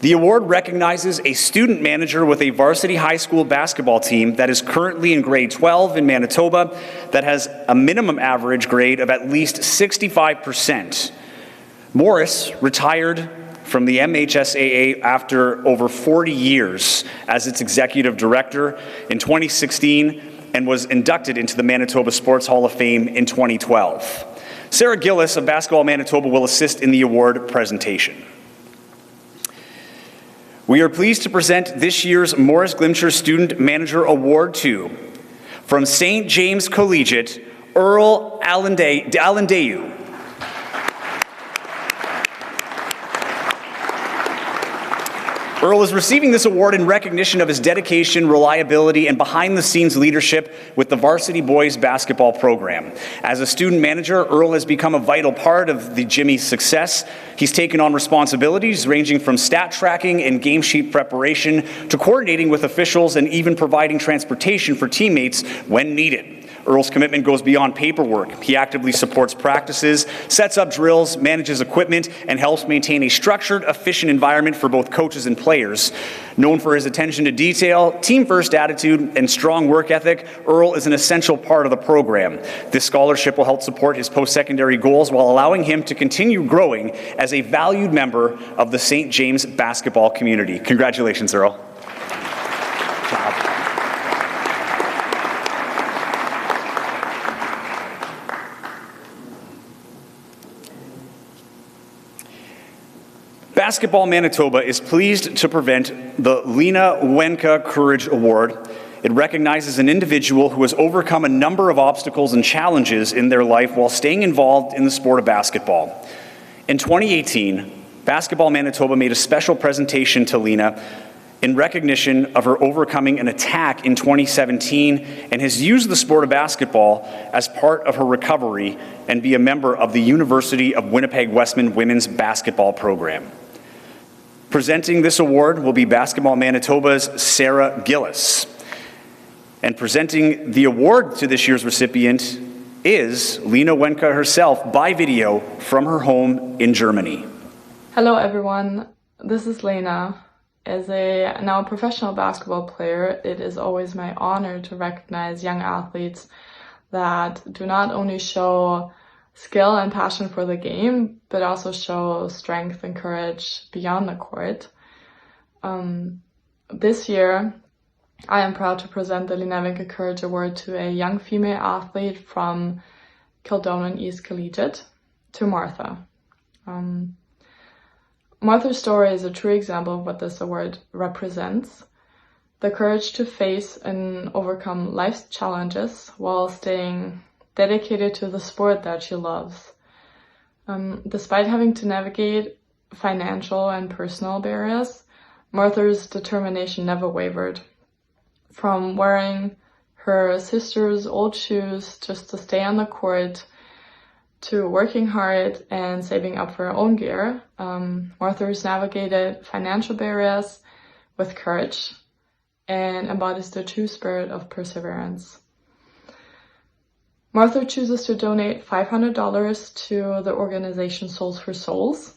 The award recognizes a student manager with a varsity high school basketball team that is currently in grade 12 in Manitoba that has a minimum average grade of at least 65%. Morris retired from the MHSAA after over 40 years as its executive director in 2016 and was inducted into the Manitoba Sports Hall of Fame in 2012. Sarah Gillis of Basketball Manitoba will assist in the award presentation. We are pleased to present this year's Morris Glimcher Student Manager Award to, from St. James Collegiate, Earl Allendayu. Earl is receiving this award in recognition of his dedication, reliability, and behind-the-scenes leadership with the varsity boys basketball program. As a student manager, Earl has become a vital part of the Jimmy's success. He's taken on responsibilities ranging from stat tracking and game sheet preparation to coordinating with officials and even providing transportation for teammates when needed. Earl's commitment goes beyond paperwork. He actively supports practices, sets up drills, manages equipment, and helps maintain a structured, efficient environment for both coaches and players. Known for his attention to detail, team-first attitude, and strong work ethic, Earl is an essential part of the program. This scholarship will help support his post-secondary goals while allowing him to continue growing as a valued member of the St. James basketball community. Congratulations, Earl. Good job. Basketball Manitoba is pleased to present the Lena Wenka Courage Award. It recognizes an individual who has overcome a number of obstacles and challenges in their life while staying involved in the sport of basketball. In 2018, Basketball Manitoba made a special presentation to Lena in recognition of her overcoming an attack in 2017 and has used the sport of basketball as part of her recovery and be a member of the University of Winnipeg-Westman women's basketball program. Presenting this award will be Basketball Manitoba's Sarah Gillis. And presenting the award to this year's recipient is Lena Wenka herself by video from her home in Germany. Hello everyone, this is Lena. As a now professional basketball player, it is always my honor to recognize young athletes that do not only show skill and passion for the game, but also show strength and courage beyond the court. This year, I am proud to present the Lena Wenka Courage Award to a young female athlete from Kildonan East Collegiate, to Martha. Martha's story is a true example of what this award represents. The courage to face and overcome life's challenges while staying dedicated to the sport that she loves. Despite having to navigate financial and personal barriers, Martha's determination never wavered. From wearing her sister's old shoes just to stay on the court, to working hard and saving up for her own gear, Martha's navigated financial barriers with courage and embodies the true spirit of perseverance. Martha chooses to donate $500 to the organization Souls for Souls,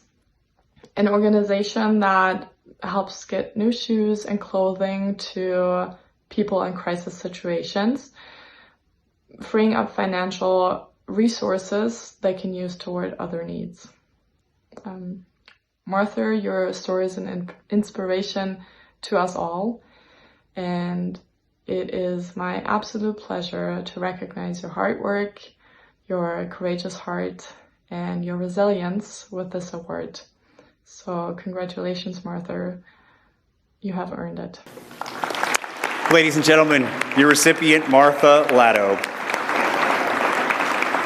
an organization that helps get new shoes and clothing to people in crisis situations, freeing up financial resources they can use toward other needs. Martha, your story is an inspiration to us all, and it is my absolute pleasure to recognize your hard work, your courageous heart, and your resilience with this award. So congratulations, Martha. You have earned it. Ladies and gentlemen, your recipient, Martha Latto.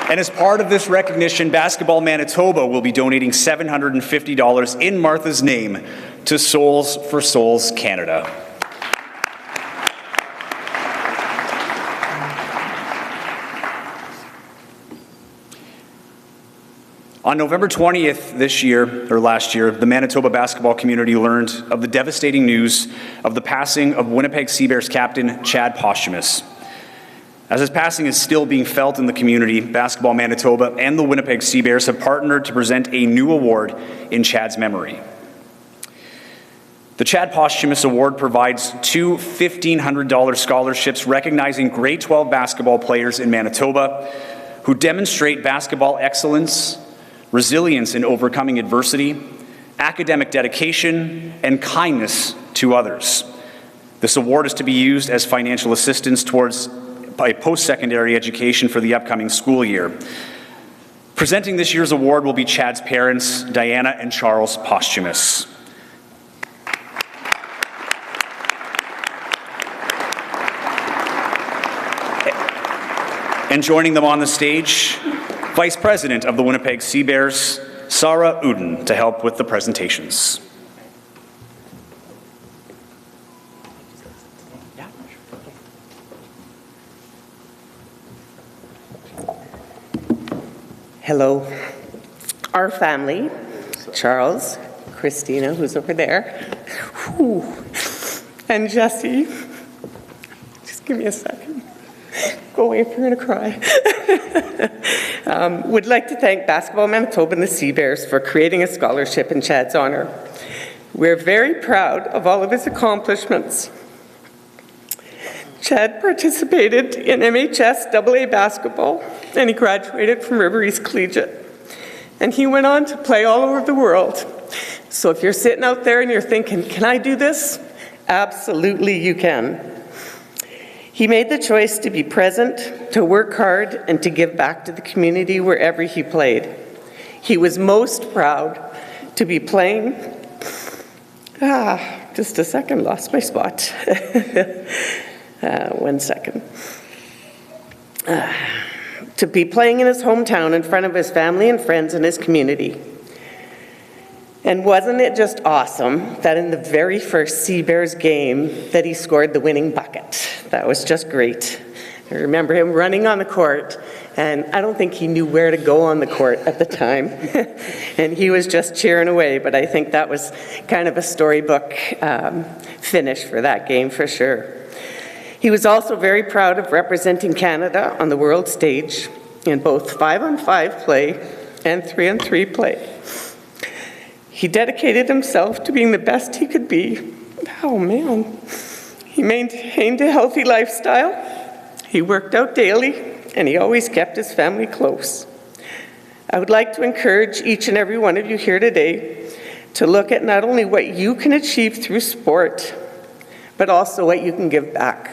And as part of this recognition, Basketball Manitoba will be donating $750 in Martha's name to Souls for Souls Canada. On November 20th last year, the Manitoba basketball community learned of the devastating news of the passing of Winnipeg Sea Bears captain Chad Posthumus. As his passing is still being felt in the community, Basketball Manitoba and the Winnipeg Sea Bears have partnered to present a new award in Chad's memory. The Chad Posthumus Award provides two $1,500 scholarships recognizing grade 12 basketball players in Manitoba who demonstrate basketball excellence, resilience in overcoming adversity, academic dedication, and kindness to others. This award is to be used as financial assistance towards a post-secondary education for the upcoming school year. Presenting this year's award will be Chad's parents, Diana and Charles Posthumus. And joining them on the stage, Vice President of the Winnipeg Sea Bears, Sarah Uden, to help with the presentations. Hello. Our family, Charles, Christina, who's over there, and Jesse. Just give me a second. Go away if you're going to cry. Would like to thank Basketball Manitoba and the Sea Bears for creating a scholarship in Chad's honor. We're very proud of all of his accomplishments. Chad participated in MHS AA basketball, and he graduated from River East Collegiate. And he went on to play all over the world. So if you're sitting out there and you're thinking, can I do this? Absolutely you can. He made the choice to be present, to work hard, and to give back to the community wherever he played. He was most proud to be playing. Just a second, lost my spot. 1 second. To be playing in his hometown in front of his family and friends and his community. And wasn't it just awesome that in the very first Sea Bears game that he scored the winning bucket? That was just great. I remember him running on the court, and I don't think he knew where to go on the court at the time. And he was just cheering away, but I think that was kind of a storybook finish for that game for sure. He was also very proud of representing Canada on the world stage in both 5-on-5 play and 3-on-3 play. He dedicated himself to being the best he could be. Oh man. He maintained a healthy lifestyle. He worked out daily, and he always kept his family close. I would like to encourage each and every one of you here today to look at not only what you can achieve through sport, but also what you can give back.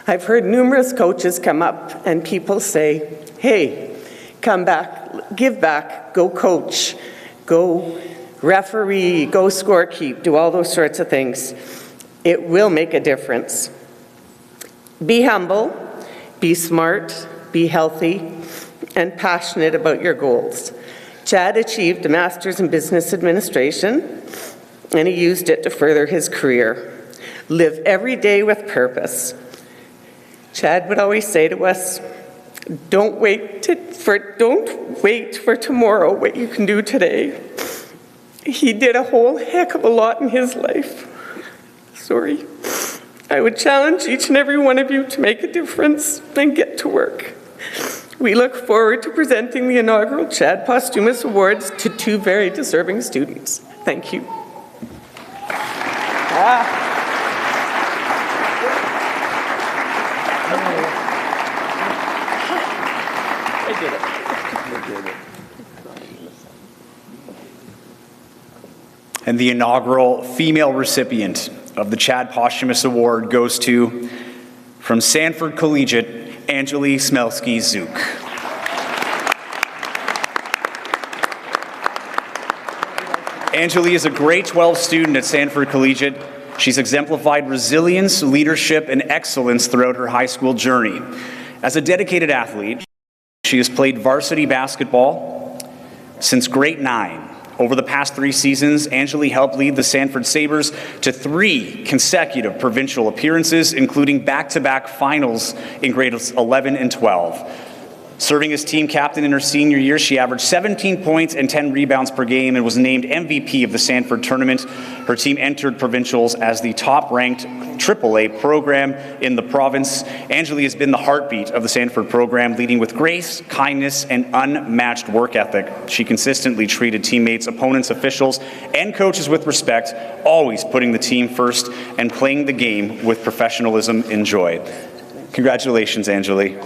I've heard numerous coaches come up and people say, hey, come back, give back, go coach, go referee, go scorekeep, do all those sorts of things. It will make a difference. Be humble, be smart, be healthy, and passionate about your goals. Chad achieved a master's in business administration, and he used it to further his career. Live every day with purpose. Chad would always say to us, don't wait for tomorrow what you can do today. He did a whole heck of a lot in his life. Sorry. I would challenge each and every one of you to make a difference and get to work. We look forward to presenting the inaugural Chad Posthumous Awards to two very deserving students. Thank you. And the inaugural female recipient of the Chad Posthumous Award goes to, from Sanford Collegiate, Angeli Smelski-Zook. Angeli is a grade 12 student at Sanford Collegiate. She's exemplified resilience, leadership, and excellence throughout her high school journey. As a dedicated athlete, she has played varsity basketball since grade 9. Over the past 3 seasons, Angeli helped lead the Sanford Sabres to 3 consecutive provincial appearances, including back-to-back finals in grades 11 and 12. Serving as team captain in her senior year, she averaged 17 points and 10 rebounds per game and was named MVP of the Sanford tournament. Her team entered provincials as the top-ranked AAA program in the province. Angeli has been the heartbeat of the Sanford program, leading with grace, kindness, and unmatched work ethic. She consistently treated teammates, opponents, officials, and coaches with respect, always putting the team first and playing the game with professionalism and joy. Congratulations, Angeli.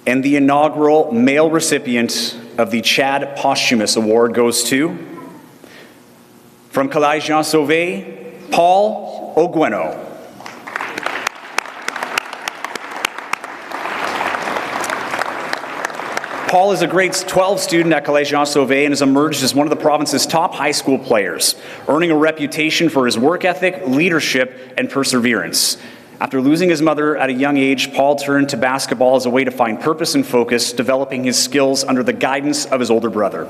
And the inaugural male recipient of the Chad Posthumous Award goes to, from Collège Jean Sauvé, Paul Ogueno. Paul is a grade 12 student at Collège Jean Sauvé and has emerged as one of the province's top high school players, earning a reputation for his work ethic, leadership, and perseverance. After losing his mother at a young age, Paul turned to basketball as a way to find purpose and focus, developing his skills under the guidance of his older brother.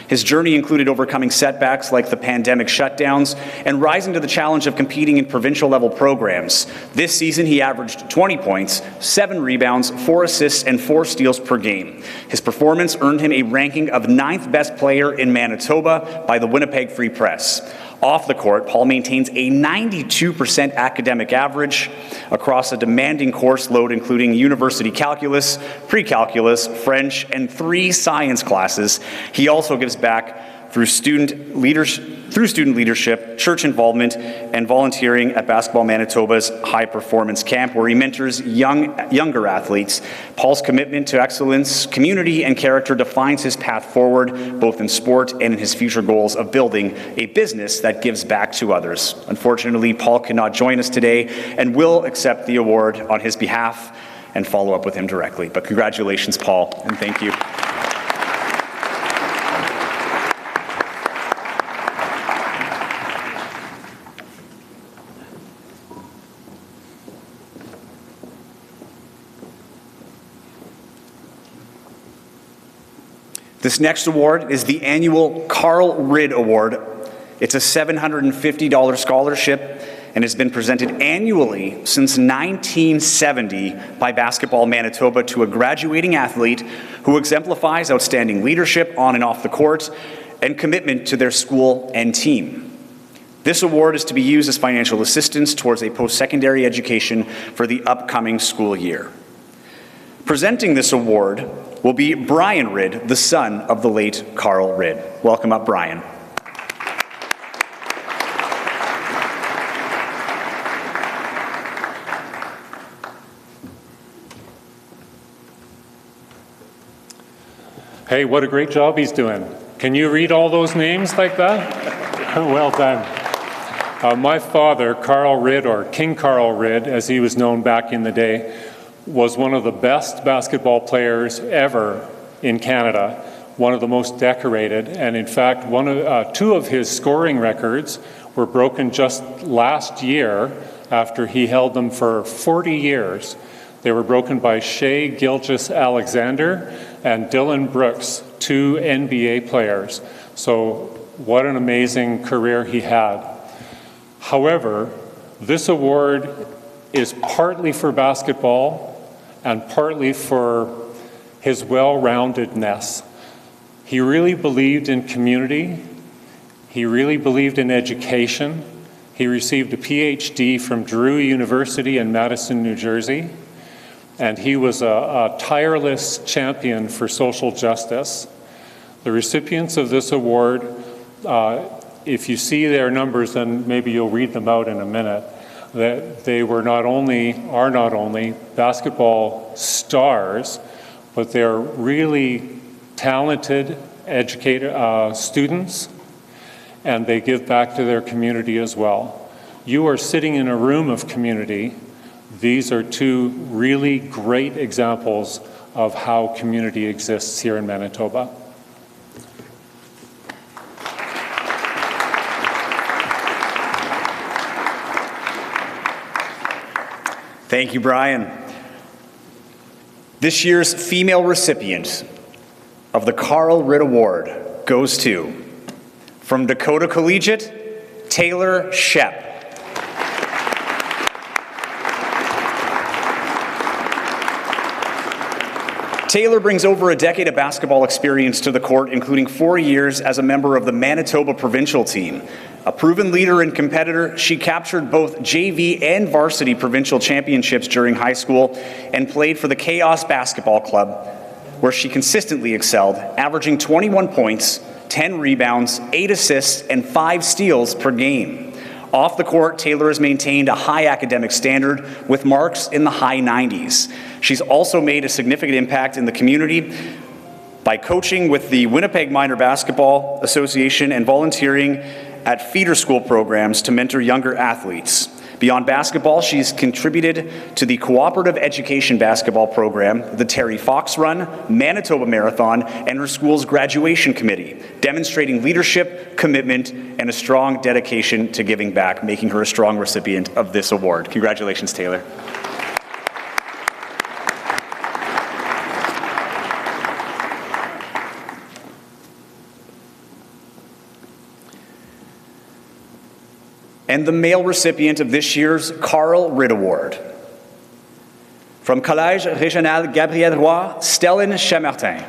His journey included overcoming setbacks like the pandemic shutdowns and rising to the challenge of competing in provincial-level programs. This season, he averaged 20 points, 7 rebounds, 4 assists, and 4 steals per game. His performance earned him a ranking of 9th best player in Manitoba by the Winnipeg Free Press. Off the court, Paul maintains a 92% academic average across a demanding course load including university calculus, pre-calculus, French, and 3 science classes. He also gives back through student leadership, church involvement, and volunteering at Basketball Manitoba's High Performance Camp, where he mentors younger athletes. Paul's commitment to excellence, community, and character defines his path forward, both in sport and in his future goals of building a business that gives back to others. Unfortunately, Paul cannot join us today and will accept the award on his behalf and follow up with him directly. But congratulations, Paul, and thank you. This next award is the annual Carl Ridd Award. It's a $750 scholarship and has been presented annually since 1970 by Basketball Manitoba to a graduating athlete who exemplifies outstanding leadership on and off the court and commitment to their school and team. This award is to be used as financial assistance towards a post-secondary education for the upcoming school year. Presenting this award will be Brian Ridd, the son of the late Carl Ridd. Welcome up, Brian. Hey, what a great job he's doing. Can you read all those names like that? Well done. My father, Carl Ridd, or King Carl Ridd, as he was known back in the day, was one of the best basketball players ever in Canada, one of the most decorated, and in fact, 2 of his scoring records were broken just last year after he held them for 40 years. They were broken by Shea Gilgeous-Alexander and Dylan Brooks, 2 NBA players. So what an amazing career he had. However, this award is partly for basketball and partly for his well-roundedness. He really believed in community. He really believed in education. He received a PhD from Drew University in Madison, New Jersey. And he was a tireless champion for social justice. The recipients of this award, if you see their numbers, then maybe you'll read them out in a minute, that they are not only basketball stars, but they're really talented, educated students, and they give back to their community as well. You are sitting in a room of community. These are 2 really great examples of how community exists here in Manitoba. Thank you, Brian. This year's female recipient of the Carl Ridd Award goes to, from Dakota Collegiate, Taylor Shep. Taylor brings over a decade of basketball experience to the court, including 4 years as a member of the Manitoba provincial team. A proven leader and competitor, she captured both JV and varsity provincial championships during high school and played for the Chaos Basketball Club, where she consistently excelled, averaging 21 points, 10 rebounds, 8 assists, and 5 steals per game. Off the court, Taylor has maintained a high academic standard with marks in the high 90s. She's also made a significant impact in the community by coaching with the Winnipeg Minor Basketball Association and volunteering at feeder school programs to mentor younger athletes. Beyond basketball, she's contributed to the Cooperative Education Basketball Program, the Terry Fox Run, Manitoba Marathon, and her school's graduation committee, demonstrating leadership, commitment, and a strong dedication to giving back, making her a strong recipient of this award. Congratulations, Taylor. And the male recipient of this year's Carl Ridd Award. From Collège Régional Gabriel Roy, Stellan Chamartin.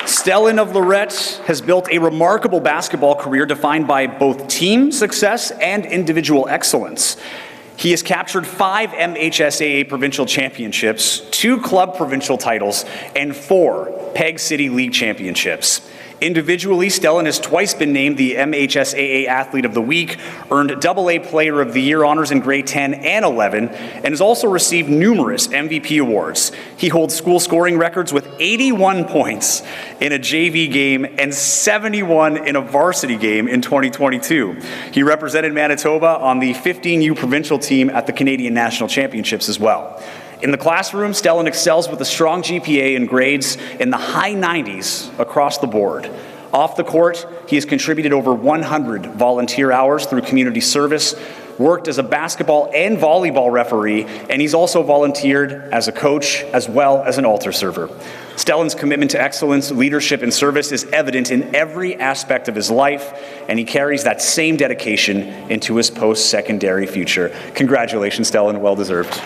Stellan of Lorette has built a remarkable basketball career defined by both team success and individual excellence. He has captured 5 MHSAA provincial championships, 2 club provincial titles, and 4 Peg City League championships. Individually, Stellan has twice been named the MHSAA Athlete of the Week, earned AA Player of the Year honors in grade 10 and 11, and has also received numerous MVP awards. He holds school scoring records with 81 points in a JV game and 71 in a varsity game in 2022. He represented Manitoba on the 15U provincial team at the Canadian National Championships as well. In the classroom, Stellan excels with a strong GPA and grades in the high 90s across the board. Off the court, he has contributed over 100 volunteer hours through community service, worked as a basketball and volleyball referee, and he's also volunteered as a coach as well as an altar server. Stellan's commitment to excellence, leadership, and service is evident in every aspect of his life, and he carries that same dedication into his post-secondary future. Congratulations, Stellan, well deserved.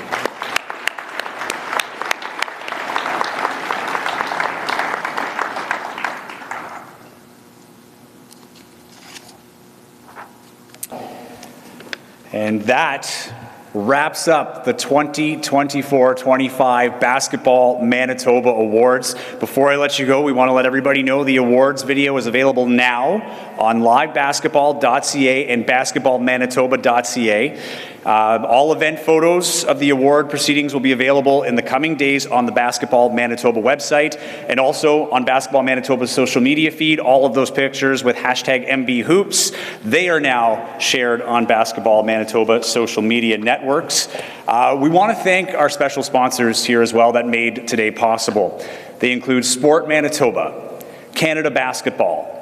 And that wraps up the 2024-25 Basketball Manitoba Awards. Before I let you go, we want to let everybody know the awards video is available now on livebasketball.ca and basketballmanitoba.ca. All event photos of the award proceedings will be available in the coming days on the Basketball Manitoba website and also on Basketball Manitoba's social media feed. All of those pictures with hashtag MBHoops, they are now shared on Basketball Manitoba social media networks. We want to thank our special sponsors here as well that made today possible. They include Sport Manitoba, Canada Basketball,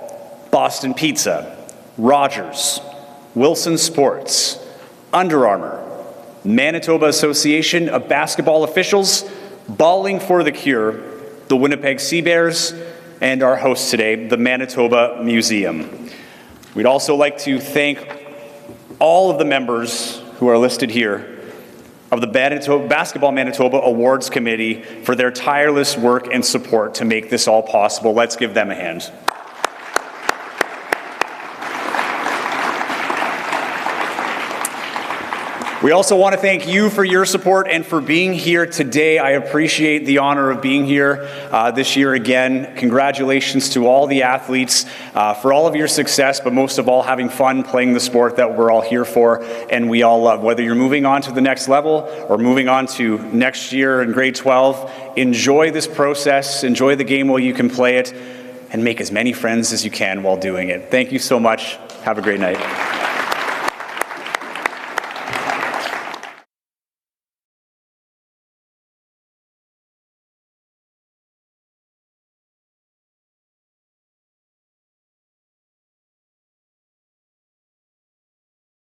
Boston Pizza, Rogers, Wilson Sports, Under Armour, Manitoba Association of Basketball Officials, Balling for the Cure, the Winnipeg Sea Bears, and our host today, the Manitoba Museum. We'd also like to thank all of the members who are listed here of the Basketball Manitoba Awards Committee for their tireless work and support to make this all possible. Let's give them a hand. We also want to thank you for your support and for being here today. I appreciate the honor of being here this year again. Congratulations to all the athletes for all of your success, but most of all, having fun playing the sport that we're all here for and we all love. Whether you're moving on to the next level or moving on to next year in grade 12, enjoy this process, enjoy the game while you can play it, and make as many friends as you can while doing it. Thank you so much. Have a great night.